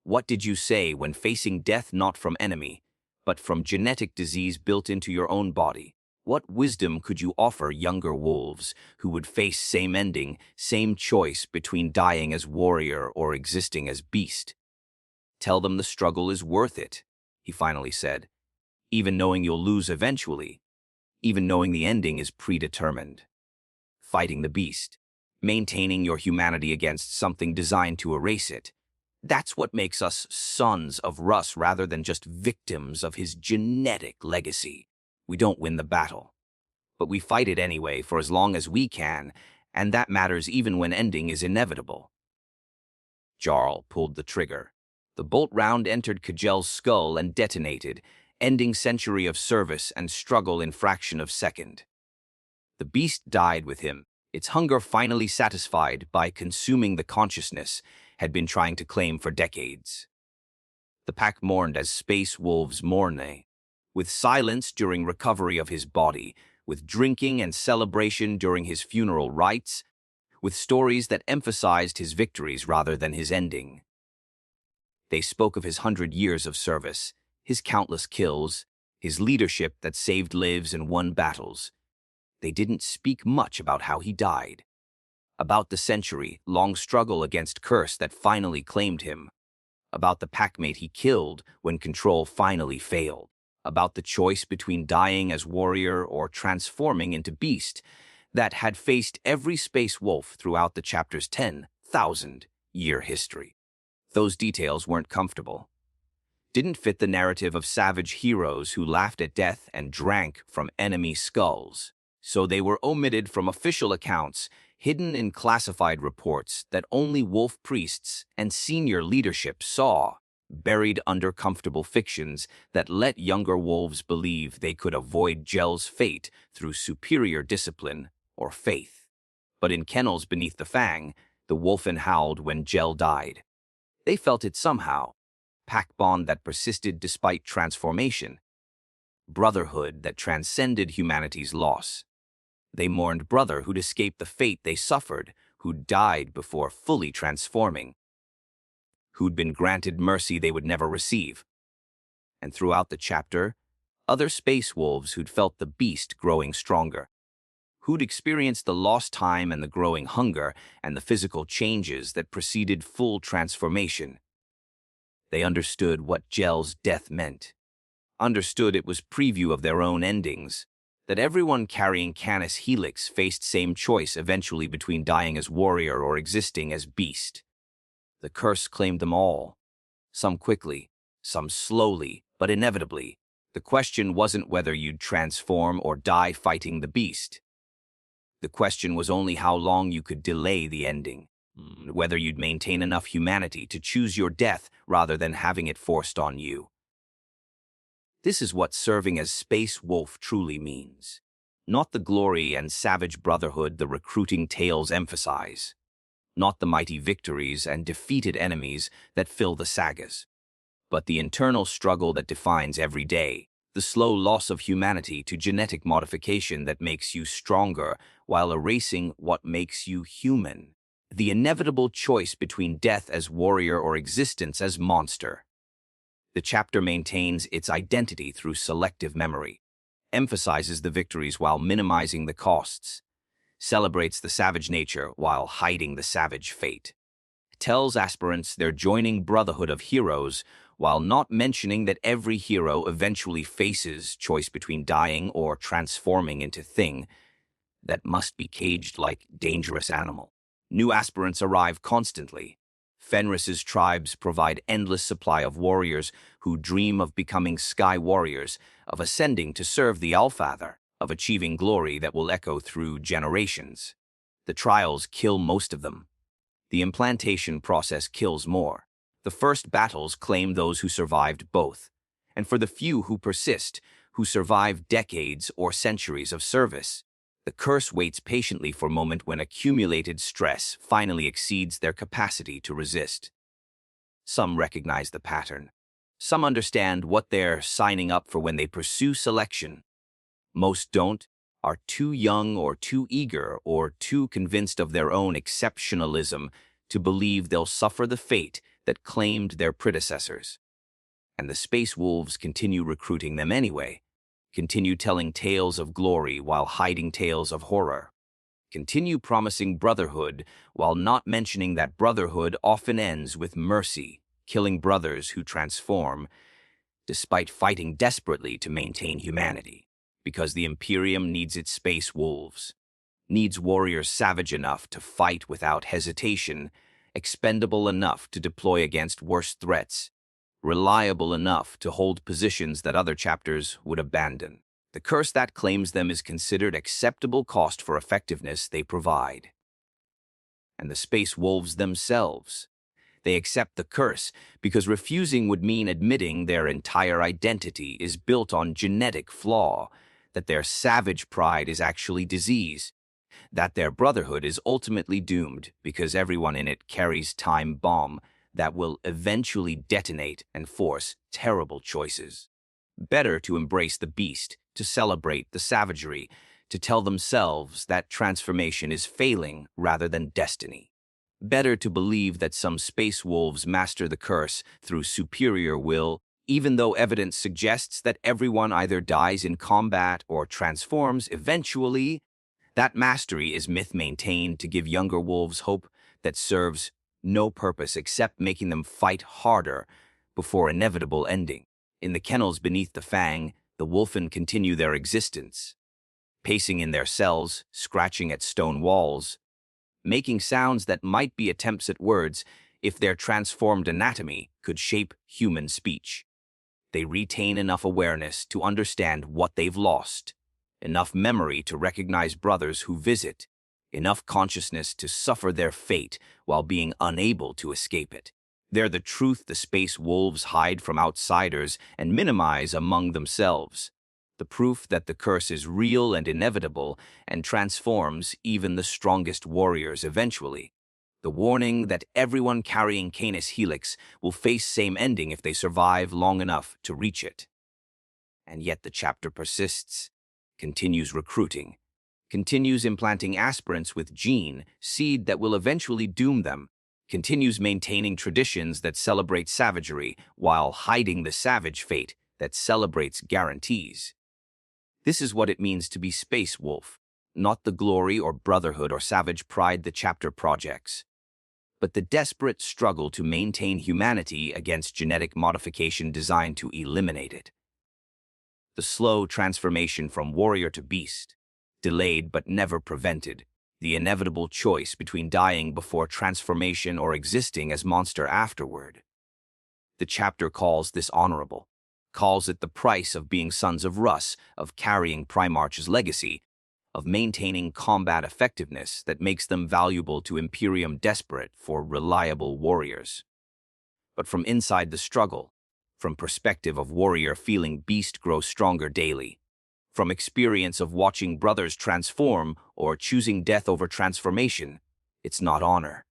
What did you say when facing death not from enemy, but from genetic disease built into your own body? What wisdom could you offer younger wolves who would face same ending, same choice between dying as warrior or existing as beast? Tell them the struggle is worth it, he finally said, even knowing you'll lose eventually, even knowing the ending is predetermined. Fighting the beast, maintaining your humanity against something designed to erase it, that's what makes us sons of Russ rather than just victims of his genetic legacy. We don't win the battle, but we fight it anyway for as long as we can, and that matters even when ending is inevitable. Jarl pulled the trigger. The bolt round entered KJELL's skull and detonated, ending century of service and struggle in fraction of second. The beast died with him, its hunger finally satisfied by consuming the consciousness had been trying to claim for decades. The pack mourned as space wolves mourn, with silence during recovery of his body, with drinking and celebration during his funeral rites, with stories that emphasized his victories rather than his ending. They spoke of his 100 years of service, his countless kills, his leadership that saved lives and won battles. They didn't speak much about how he died, about the century-long struggle against curse that finally claimed him, about the packmate he killed when control finally failed, about the choice between dying as warrior or transforming into beast that had faced every space wolf throughout the chapter's 10,000-year history. Those details weren't comfortable, didn't fit the narrative of savage heroes who laughed at death and drank from enemy skulls, so they were omitted from official accounts, hidden in classified reports that only wolf priests and senior leadership saw, buried under comfortable fictions that let younger wolves believe they could avoid KJELL's fate through superior discipline or faith. But in kennels beneath the Fang, the Wulfen howled when KJELL died. They felt it somehow, pack bond that persisted despite transformation, brotherhood that transcended humanity's loss. They mourned brother who'd escaped the fate they suffered, who'd died before fully transforming, who'd been granted mercy they would never receive. And throughout the chapter, other space wolves who'd felt the beast growing stronger, who'd experienced the lost time and the growing hunger and the physical changes that preceded full transformation. They understood what KJELL's death meant, understood it was preview of their own endings, that everyone carrying Canis Helix faced same choice eventually between dying as warrior or existing as beast. The curse claimed them all, some quickly, some slowly, but inevitably. The question wasn't whether you'd transform or die fighting the beast. The question was only how long you could delay the ending, whether you'd maintain enough humanity to choose your death rather than having it forced on you. This is what serving as Space Wolf truly means. Not the glory and savage brotherhood the recruiting tales emphasize. Not the mighty victories and defeated enemies that fill the sagas. But the internal struggle that defines every day. The slow loss of humanity to genetic modification that makes you stronger while erasing what makes you human. The inevitable choice between death as warrior or existence as monster. The chapter maintains its identity through selective memory, emphasizes the victories while minimizing the costs, celebrates the savage nature while hiding the savage fate, tells aspirants they're joining brotherhood of heroes while not mentioning that every hero eventually faces choice between dying or transforming into thing that must be caged like dangerous animal. New aspirants arrive constantly. Fenris's tribes provide endless supply of warriors who dream of becoming sky warriors, of ascending to serve the Allfather. of achieving glory that will echo through generations. The trials kill most of them. The implantation process kills more. The first battles claim those who survived both, and for the few who persist, who survive decades or centuries of service, the curse waits patiently for a moment when accumulated stress finally exceeds their capacity to resist. Some recognize the pattern. Some understand what they're signing up for when they pursue selection. Most don't, are too young or too eager or too convinced of their own exceptionalism to believe they'll suffer the fate that claimed their predecessors. And the Space Wolves continue recruiting them anyway, continue telling tales of glory while hiding tales of horror, continue promising brotherhood while not mentioning that brotherhood often ends with mercy, killing brothers who transform, despite fighting desperately to maintain humanity. Because the Imperium needs its Space Wolves, needs warriors savage enough to fight without hesitation, expendable enough to deploy against worse threats, reliable enough to hold positions that other chapters would abandon. The curse that claims them is considered acceptable cost for effectiveness they provide. And the Space Wolves themselves. They accept the curse because refusing would mean admitting their entire identity is built on genetic flaw, that their savage pride is actually disease, that their brotherhood is ultimately doomed because everyone in it carries time bomb that will eventually detonate and force terrible choices. Better to embrace the beast, to celebrate the savagery, to tell themselves that transformation is failing rather than destiny. Better to believe that some Space Wolves master the curse through superior will, even though evidence suggests that everyone either dies in combat or transforms eventually. That mastery is myth maintained to give younger wolves hope that serves no purpose except making them fight harder before inevitable ending. In the kennels beneath the Fang, the Wulfen continue their existence, pacing in their cells, scratching at stone walls, making sounds that might be attempts at words if their transformed anatomy could shape human speech. They retain enough awareness to understand what they've lost, enough memory to recognize brothers who visit, enough consciousness to suffer their fate while being unable to escape it. They're the truth the Space Wolves hide from outsiders and minimize among themselves. The proof that the curse is real and inevitable and transforms even the strongest warriors eventually. The warning that everyone carrying Canis Helix will face same ending if they survive long enough to reach it. And yet the chapter persists, continues recruiting, continues implanting aspirants with gene, seed that will eventually doom them, continues maintaining traditions that celebrate savagery while hiding the savage fate that celebrates guarantees. This is what it means to be Space Wolf, not the glory or brotherhood or savage pride the chapter projects, but the desperate struggle to maintain humanity against genetic modification designed to eliminate it. The slow transformation from warrior to beast, delayed but never prevented, the inevitable choice between dying before transformation or existing as monster afterward. The chapter calls this honorable, calls it the price of being sons of Russ, of carrying Primarch's legacy, of maintaining combat effectiveness that makes them valuable to Imperium desperate for reliable warriors. But from inside the struggle, from perspective of warrior feeling beast grow stronger daily, from experience of watching brothers transform or choosing death over transformation, it's not honor.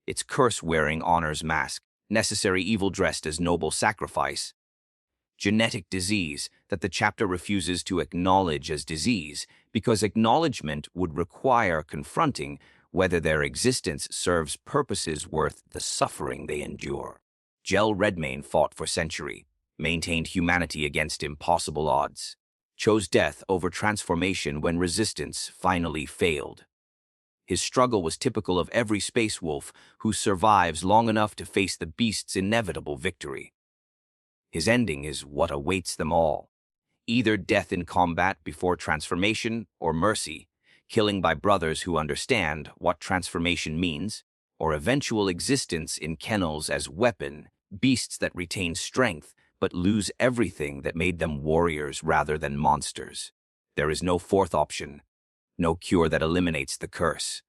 It's curse-wearing honor's mask, necessary evil dressed as noble sacrifice. Genetic disease that the chapter refuses to acknowledge as disease because acknowledgement would require confronting whether their existence serves purposes worth the suffering they endure. KJELL Redmane fought for centuries, maintained humanity against impossible odds, chose death over transformation when resistance finally failed. His struggle was typical of every space wolf who survives long enough to face the beast's inevitable victory. His ending is what awaits them all, either death in combat before transformation or mercy, killing by brothers who understand what transformation means, or eventual existence in kennels as weapon, beasts that retain strength but lose everything that made them warriors rather than monsters. There is no fourth option, no cure that eliminates the curse,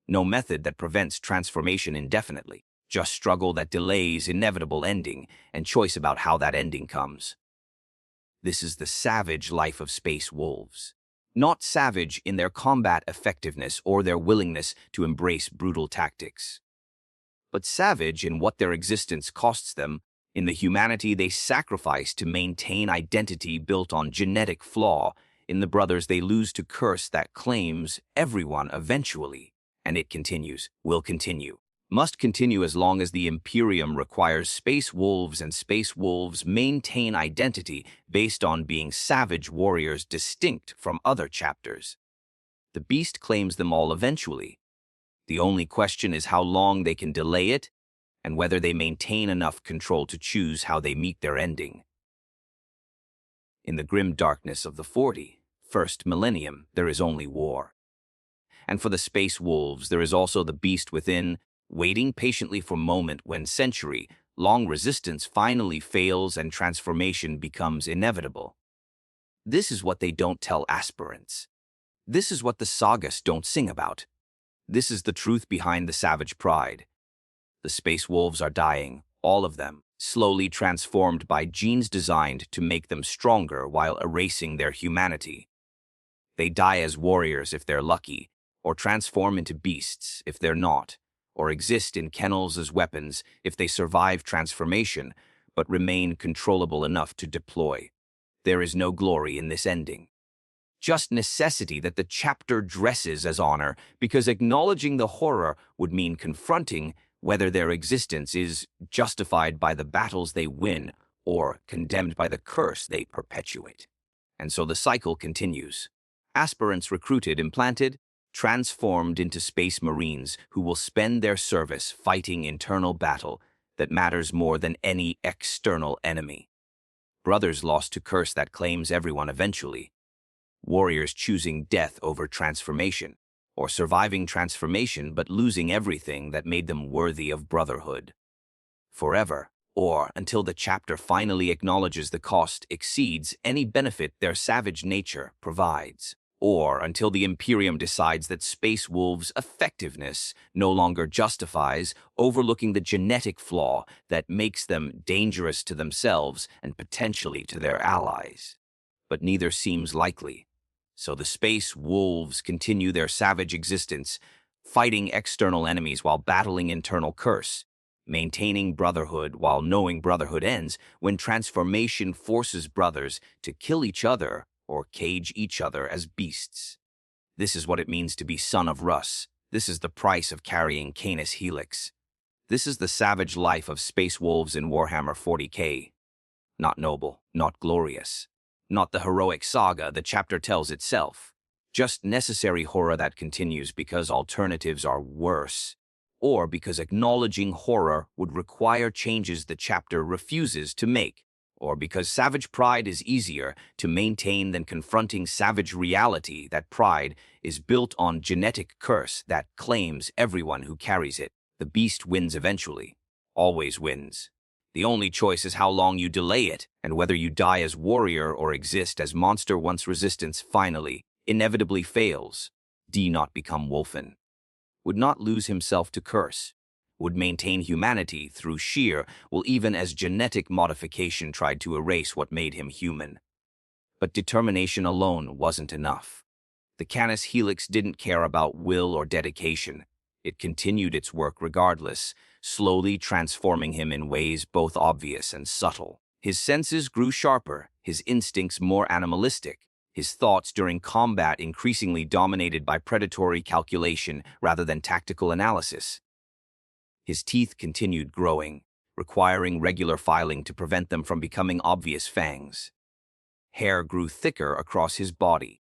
no method that prevents transformation indefinitely, just struggle that delays inevitable ending and choice about how that ending comes. This is the savage life of space wolves. Not savage in their combat effectiveness or their willingness to embrace brutal tactics, but savage in what their existence costs them, in the humanity they sacrifice to maintain identity built on genetic flaw, in the brothers they lose to curse that claims everyone eventually. And it continues, will continue, must continue as long as the Imperium requires space wolves, and space wolves maintain identity based on being savage warriors distinct from other chapters. The beast claims them all eventually. The only question is how long they can delay it and whether they maintain enough control to choose how they meet their ending. In the grim darkness of the 41st millennium, there is only war. And for the space wolves, there is also the beast within, waiting patiently for a moment when century-long resistance finally fails and transformation becomes inevitable. This is what they don't tell aspirants. This is what the sagas don't sing about. This is the truth behind the savage pride. The space wolves are dying, all of them, slowly transformed by genes designed to make them stronger while erasing their humanity. They die as warriors if they're lucky, or transform into beasts if they're not, or exist in kennels as weapons if they survive transformation but remain controllable enough to deploy. There is no glory in this ending. Just necessity that the chapter dresses as honor, because acknowledging the horror would mean confronting whether their existence is justified by the battles they win or condemned by the curse they perpetuate. And so the cycle continues. Aspirants recruited, implanted, transformed into space marines who will spend their service fighting internal battle that matters more than any external enemy. Brothers lost to curse that claims everyone eventually. Warriors choosing death over transformation, or surviving transformation but losing everything that made them worthy of brotherhood. Forever, or until the chapter finally acknowledges the cost exceeds any benefit their savage nature provides, or until the Imperium decides that space wolves' effectiveness no longer justifies overlooking the genetic flaw that makes them dangerous to themselves and potentially to their allies. But neither seems likely. So the space wolves continue their savage existence, fighting external enemies while battling internal curse, maintaining brotherhood while knowing brotherhood ends when transformation forces brothers to kill each other or cage each other as beasts. This is what it means to be son of Russ. This is the price of carrying Canis Helix. This is the savage life of space wolves in Warhammer 40K. Not noble, not glorious. Not the heroic saga the chapter tells itself. Just necessary horror that continues because alternatives are worse, or because acknowledging horror would require changes the chapter refuses to make, or because savage pride is easier to maintain than confronting savage reality that pride is built on genetic curse that claims everyone who carries it. The beast wins eventually, always wins. The only choice is how long you delay it, and whether you die as warrior or exist as monster once resistance finally, inevitably fails. D not become Wulfen. Would not lose himself to curse. Would maintain humanity through sheer, well, even as genetic modification tried to erase what made him human. But determination alone wasn't enough. The Canis Helix didn't care about will or dedication. It continued its work regardless, slowly transforming him in ways both obvious and subtle. His senses grew sharper, his instincts more animalistic, his thoughts during combat increasingly dominated by predatory calculation rather than tactical analysis. His teeth continued growing, requiring regular filing to prevent them from becoming obvious fangs. Hair grew thicker across his body,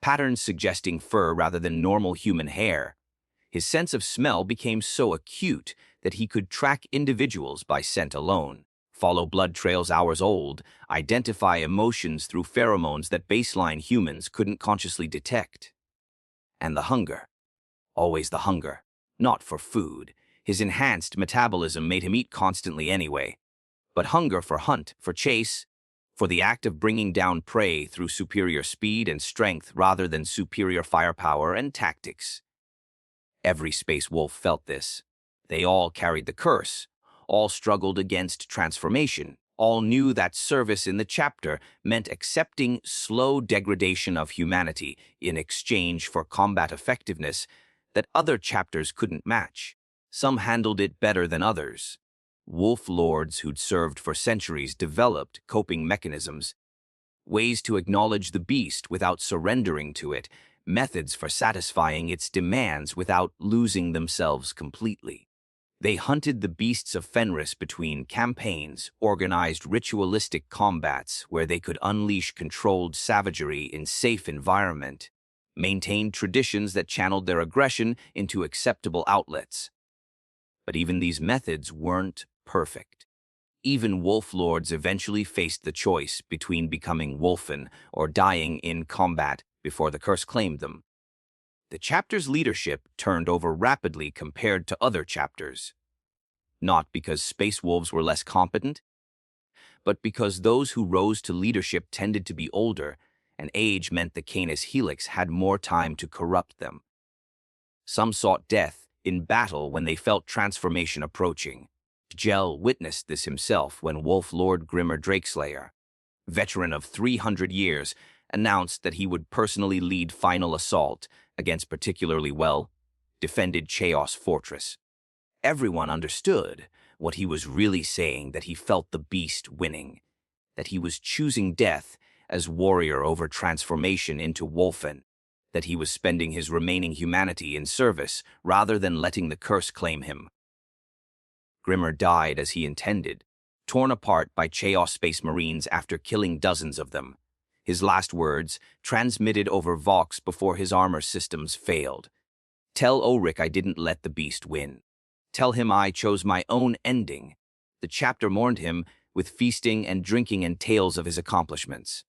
patterns suggesting fur rather than normal human hair. His sense of smell became so acute that he could track individuals by scent alone, follow blood trails hours old, identify emotions through pheromones that baseline humans couldn't consciously detect. And the hunger. Always the hunger. Not for food. His enhanced metabolism made him eat constantly anyway. But hunger for hunt, for chase, for the act of bringing down prey through superior speed and strength rather than superior firepower and tactics. Every space wolf felt this. They all carried the curse, all struggled against transformation, all knew that service in the chapter meant accepting slow degradation of humanity in exchange for combat effectiveness that other chapters couldn't match. Some handled it better than others. Wolf lords who'd served for centuries developed coping mechanisms, ways to acknowledge the beast without surrendering to it, methods for satisfying its demands without losing themselves completely. They hunted the beasts of Fenris between campaigns, organized ritualistic combats where they could unleash controlled savagery in safe environment, maintained traditions that channeled their aggression into acceptable outlets. But even these methods weren't perfect. Even wolf lords eventually faced the choice between becoming Wulfen or dying in combat before the curse claimed them. The chapter's leadership turned over rapidly compared to other chapters. Not because space wolves were less competent, but because those who rose to leadership tended to be older, and age meant the Canis Helix had more time to corrupt them. Some sought death in battle when they felt transformation approaching. KJELL witnessed this himself when Wolf Lord Grimmer Drakeslayer, veteran of 300 years, announced that he would personally lead final assault against particularly well-defended Chaos Fortress. Everyone understood what he was really saying, that he felt the beast winning, that he was choosing death as warrior over transformation into Wulfen, that he was spending his remaining humanity in service rather than letting the curse claim him. Grimmer died as he intended, torn apart by Chaos Space Marines after killing dozens of them. His last words, transmitted over Vox before his armor systems failed. "Tell Ulrich I didn't let the beast win. Tell him I chose my own ending." The chapter mourned him with feasting and drinking and tales of his accomplishments.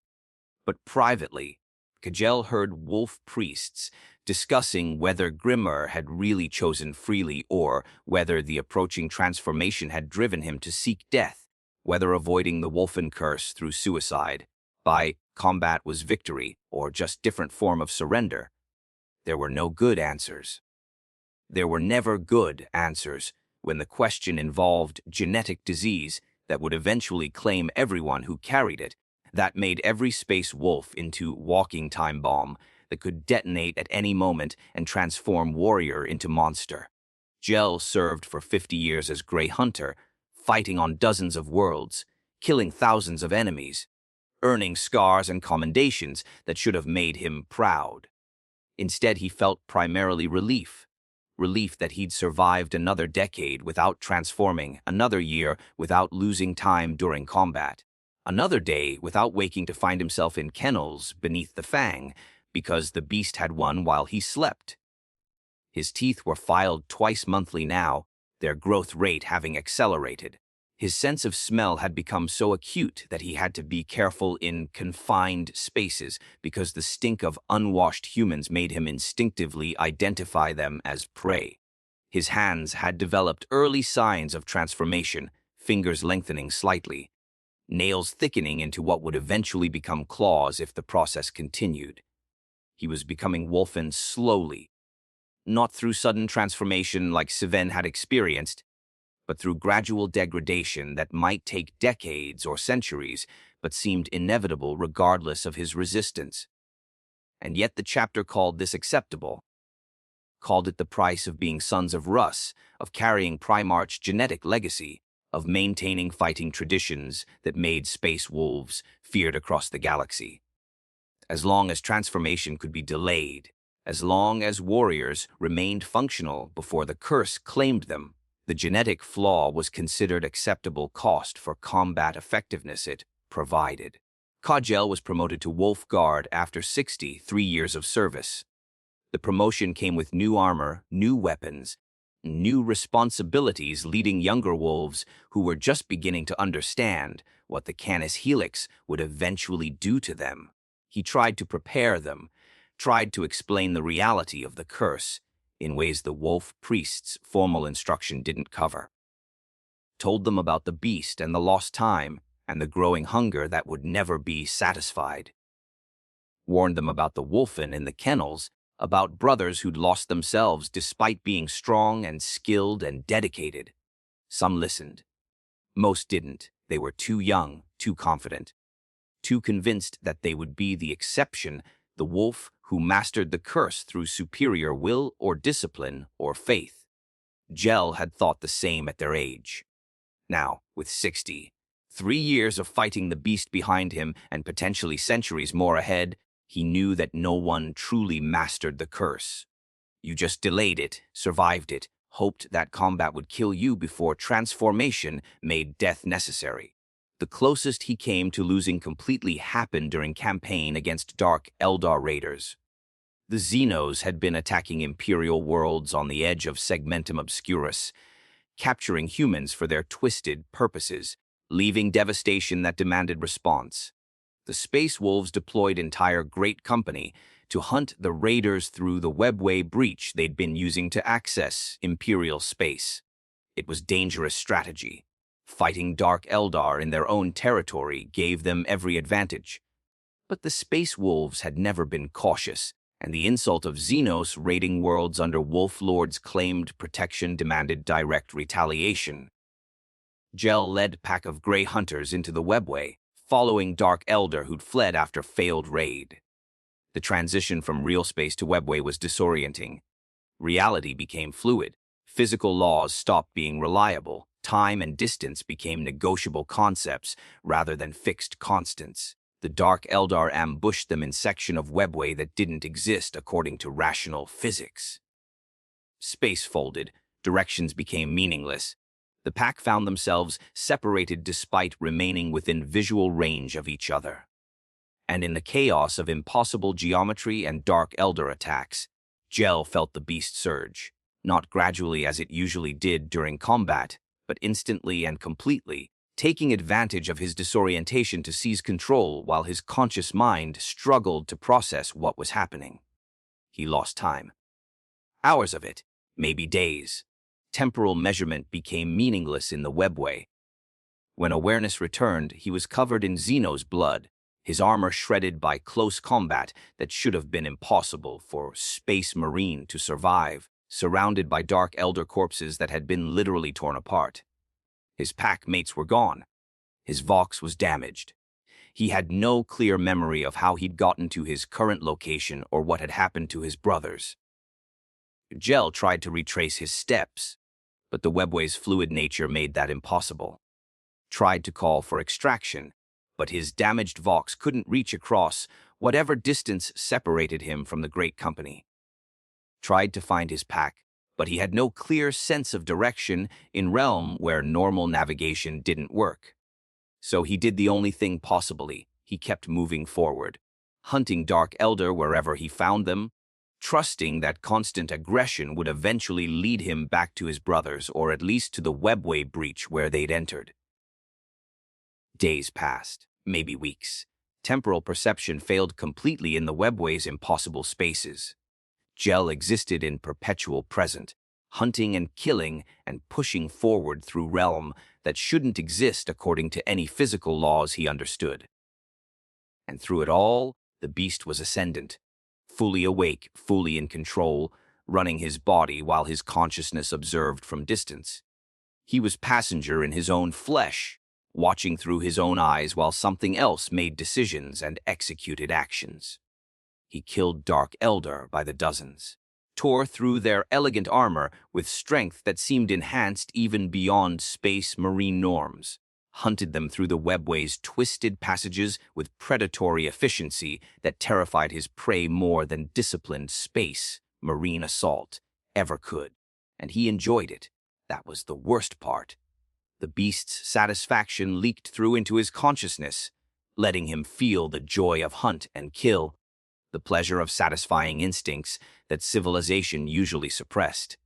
But privately, KJELL heard wolf priests discussing whether Grimmer had really chosen freely or whether the approaching transformation had driven him to seek death, whether avoiding the Wulfen curse through suicide, by combat was victory, or just different form of surrender. There were no good answers. There were never good answers when the question involved genetic disease that would eventually claim everyone who carried it, that made every space wolf into walking time bomb that could detonate at any moment and transform warrior into monster. KJELL served for 50 years as Grey Hunter, fighting on dozens of worlds, killing thousands of enemies, earning scars and commendations that should have made him proud. Instead, he felt primarily relief that he'd survived another decade without transforming, another year without losing time during combat, another day without waking to find himself in kennels beneath the Fang, because the beast had won while he slept. His teeth were filed twice monthly now, their growth rate having accelerated. His sense of smell had become so acute that he had to be careful in confined spaces because the stink of unwashed humans made him instinctively identify them as prey. His hands had developed early signs of transformation, fingers lengthening slightly, nails thickening into what would eventually become claws if the process continued. He was becoming Wulfen slowly, not through sudden transformation like Sven had experienced, but through gradual degradation that might take decades or centuries, but seemed inevitable regardless of his resistance. And yet the chapter called this acceptable, called it the price of being sons of Russ, of carrying Primarch's genetic legacy, of maintaining fighting traditions that made space wolves feared across the galaxy. As long as transformation could be delayed, as long as warriors remained functional before the curse claimed them, the genetic flaw was considered acceptable cost for combat effectiveness it provided. KJELL was promoted to Wolf Guard after 63 years of service. The promotion came with new armor, new weapons, new responsibilities, leading younger wolves who were just beginning to understand what the Canis Helix would eventually do to them. He tried to prepare them, tried to explain the reality of the curse in ways the wolf priest's formal instruction didn't cover. Told them about the beast and the lost time, and the growing hunger that would never be satisfied. Warned them about the Wulfen in the kennels, about brothers who'd lost themselves despite being strong and skilled and dedicated. Some listened. Most didn't. They were too young, too confident, too convinced that they would be the exception, the wolf who mastered the curse through superior will or discipline or faith. KJELL had thought the same at their age. Now, with 60, 3 years of fighting the beast behind him and potentially centuries more ahead, he knew that no one truly mastered the curse. You just delayed it, survived it, hoped that combat would kill you before transformation made death necessary. The closest he came to losing completely happened during campaign against Dark Eldar raiders. The Xenos had been attacking Imperial worlds on the edge of Segmentum Obscurus, capturing humans for their twisted purposes, leaving devastation that demanded response. The Space Wolves deployed entire Great Company to hunt the raiders through the webway breach they'd been using to access Imperial space. It was dangerous strategy. Fighting Dark Eldar in their own territory gave them every advantage. But the Space Wolves had never been cautious, and the insult of Xenos raiding worlds under Wolf Lord's claimed protection demanded direct retaliation. KJELL led a pack of Grey Hunters into the webway, following Dark Eldar who'd fled after failed raid. The transition from real space to webway was disorienting. Reality became fluid. Physical laws stopped being reliable. Time and distance became negotiable concepts rather than fixed constants. The Dark Eldar ambushed them in section of webway that didn't exist according to rational physics. Space folded. Directions became meaningless. The pack found themselves separated despite remaining within visual range of each other. And in the chaos of impossible geometry and Dark Eldar attacks, KJELL felt the beast surge, not gradually as it usually did during combat, but instantly and completely, taking advantage of his disorientation to seize control while his conscious mind struggled to process what was happening. He lost time. Hours of it, maybe days. Temporal measurement became meaningless in the webway. When awareness returned, he was covered in Xenos blood, his armor shredded by close combat that should have been impossible for Space Marine to survive, surrounded by Dark Eldar corpses that had been literally torn apart. His pack mates were gone. His Vox was damaged. He had no clear memory of how he'd gotten to his current location or what had happened to his brothers. KJELL tried to retrace his steps, but the webway's fluid nature made that impossible. Tried to call for extraction, but his damaged Vox couldn't reach across whatever distance separated him from the Great Company. Tried to find his pack, but he had no clear sense of direction in realm where normal navigation didn't work. So he did the only thing possibly. He kept moving forward, hunting Dark Eldar wherever he found them, trusting that constant aggression would eventually lead him back to his brothers or at least to the webway breach where they'd entered. Days passed, maybe weeks. Temporal perception failed completely in the webway's impossible spaces. KJELL existed in perpetual present, hunting and killing and pushing forward through realm that shouldn't exist according to any physical laws he understood. And through it all, the beast was ascendant, fully awake, fully in control, running his body while his consciousness observed from distance. He was passenger in his own flesh, watching through his own eyes while something else made decisions and executed actions. He killed Dark Eldar by the dozens, tore through their elegant armor with strength that seemed enhanced even beyond Space Marine norms, hunted them through the webway's twisted passages with predatory efficiency that terrified his prey more than disciplined Space Marine assault ever could. And he enjoyed it. That was the worst part. The beast's satisfaction leaked through into his consciousness, letting him feel the joy of hunt and kill, the pleasure of satisfying instincts that civilization usually suppressed.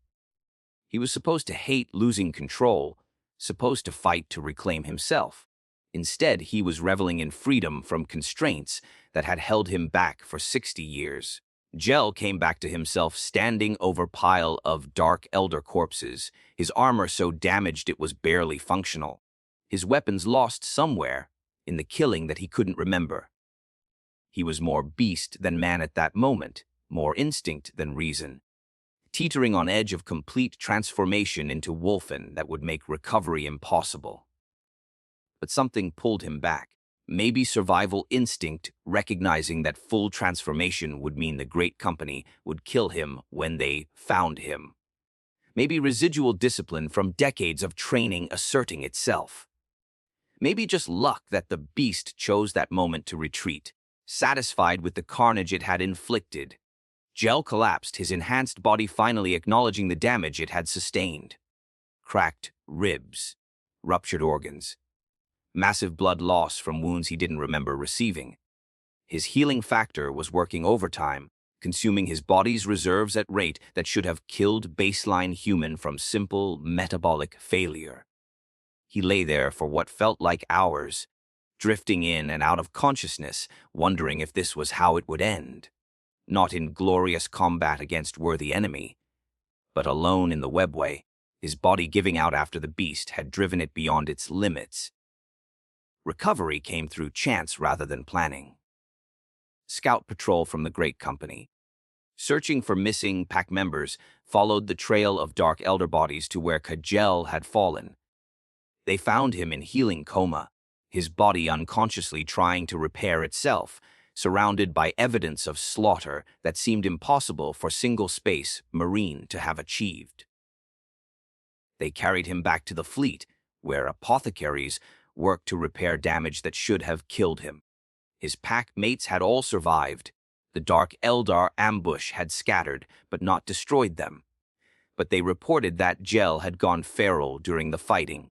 He was supposed to hate losing control, supposed to fight to reclaim himself. Instead, he was reveling in freedom from constraints that had held him back for 60 years. KJELL came back to himself standing over a pile of Dark Eldar corpses, his armor so damaged it was barely functional. His weapons lost somewhere, in the killing that he couldn't remember. He was more beast than man at that moment, more instinct than reason, teetering on edge of complete transformation into Wulfen that would make recovery impossible. But something pulled him back. Maybe survival instinct, recognizing that full transformation would mean the great company would kill him when they found him. Maybe residual discipline from decades of training asserting itself. Maybe just luck that the beast chose that moment to retreat, satisfied with the carnage it had inflicted. KJELL collapsed, his enhanced body finally acknowledging the damage it had sustained. Cracked ribs, ruptured organs, massive blood loss from wounds he didn't remember receiving. His healing factor was working overtime, consuming his body's reserves at rate that should have killed baseline human from simple metabolic failure. He lay there for what felt like hours, drifting in and out of consciousness, wondering if this was how it would end. Not in glorious combat against worthy enemy, but alone in the webway, his body giving out after the beast had driven it beyond its limits. Recovery came through chance rather than planning. Scout patrol from the Great Company, searching for missing pack members, followed the trail of dark elder bodies to where KJELL had fallen. They found him in healing coma, his body unconsciously trying to repair itself, surrounded by evidence of slaughter that seemed impossible for single-space Marine to have achieved. They carried him back to the fleet, where apothecaries worked to repair damage that should have killed him. His pack mates had all survived. The Dark Eldar ambush had scattered, but not destroyed them. But they reported that KJELL had gone feral during the fighting,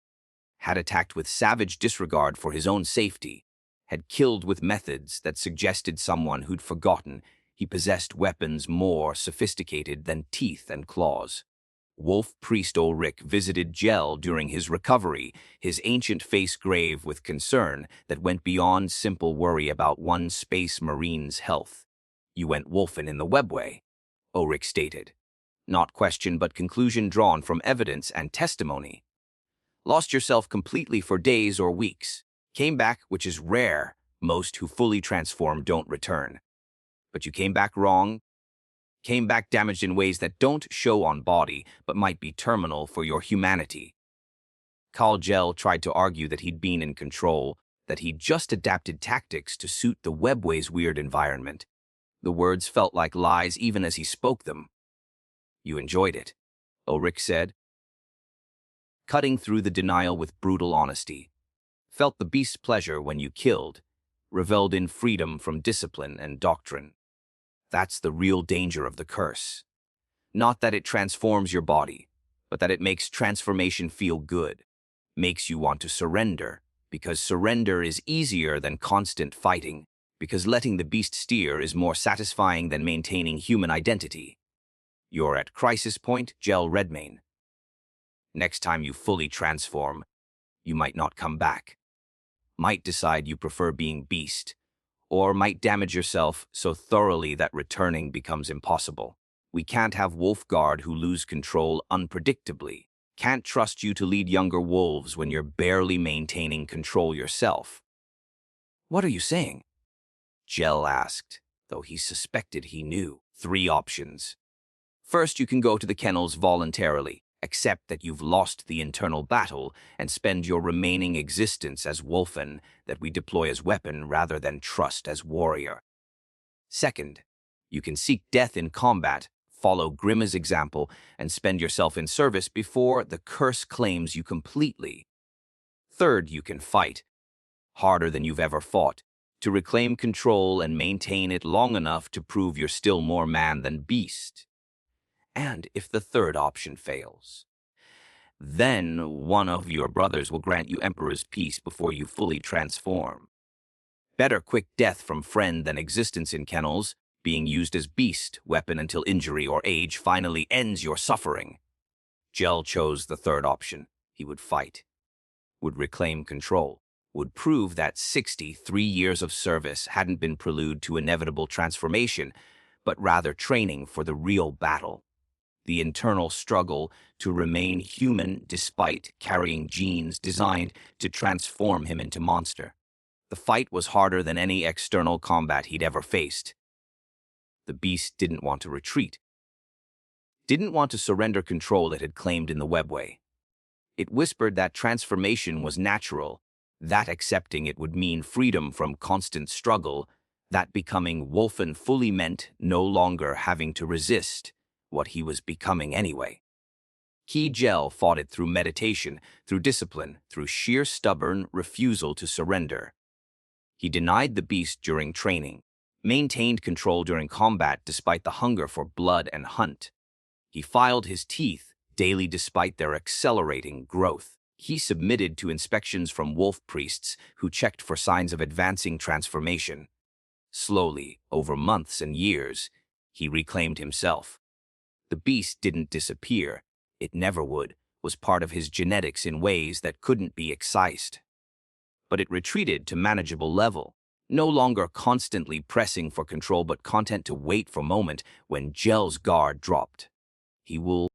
had attacked with savage disregard for his own safety, had killed with methods that suggested someone who'd forgotten he possessed weapons more sophisticated than teeth and claws. Wolf Priest Ulrich visited KJELL during his recovery, his ancient face grave with concern that went beyond simple worry about one space marine's health. "You went Wulfen in the webway," Ulrich stated. Not question but conclusion drawn from evidence and testimony. "Lost yourself completely for days or weeks. Came back, which is rare. Most who fully transform don't return. But you came back wrong. Came back damaged in ways that don't show on body, but might be terminal for your humanity." KJELL tried to argue that he'd been in control, that he'd just adapted tactics to suit the webway's weird environment. The words felt like lies even as he spoke them. "You enjoyed it," Ulrich said, cutting through the denial with brutal honesty. "Felt the beast's pleasure when you killed, reveled in freedom from discipline and doctrine. That's the real danger of the curse. Not that it transforms your body, but that it makes transformation feel good, makes you want to surrender, because surrender is easier than constant fighting, because letting the beast steer is more satisfying than maintaining human identity. You're at crisis point, KJELL Redmane. Next time you fully transform, you might not come back. Might decide you prefer being beast, or might damage yourself so thoroughly that returning becomes impossible. We can't have Wolfguard who lose control unpredictably. Can't trust you to lead younger wolves when you're barely maintaining control yourself." "What are you saying?" KJELL asked, though he suspected he knew. "3 options. First, you can go to the kennels voluntarily, accept that you've lost the internal battle, and spend your remaining existence as Wulfen that we deploy as weapon rather than trust as warrior. Second, you can seek death in combat, follow Grimma's example, and spend yourself in service before the curse claims you completely. Third, you can fight, harder than you've ever fought, to reclaim control and maintain it long enough to prove you're still more man than beast. And if the third option fails, then one of your brothers will grant you Emperor's peace before you fully transform. Better quick death from friend than existence in kennels, being used as beast weapon until injury or age finally ends your suffering." KJELL chose the third option. He would fight, would reclaim control, would prove that 63 years of service hadn't been prelude to inevitable transformation, but rather training for the real battle. The internal struggle to remain human despite carrying genes designed to transform him into monster. The fight was harder than any external combat he'd ever faced. The beast didn't want to retreat. Didn't want to surrender control it had claimed in the webway. It whispered that transformation was natural, that accepting it would mean freedom from constant struggle, that becoming Wulfen fully meant no longer having to resist what he was becoming anyway. KJELL fought it through meditation, through discipline, through sheer stubborn refusal to surrender. He denied the beast during training, maintained control during combat despite the hunger for blood and hunt. He filed his teeth daily despite their accelerating growth. He submitted to inspections from wolf priests who checked for signs of advancing transformation. Slowly, over months and years, he reclaimed himself. The beast didn't disappear. It never would, was part of his genetics in ways that couldn't be excised. But it retreated to manageable level, no longer constantly pressing for control but content to wait for moment when KJELL's guard dropped. He will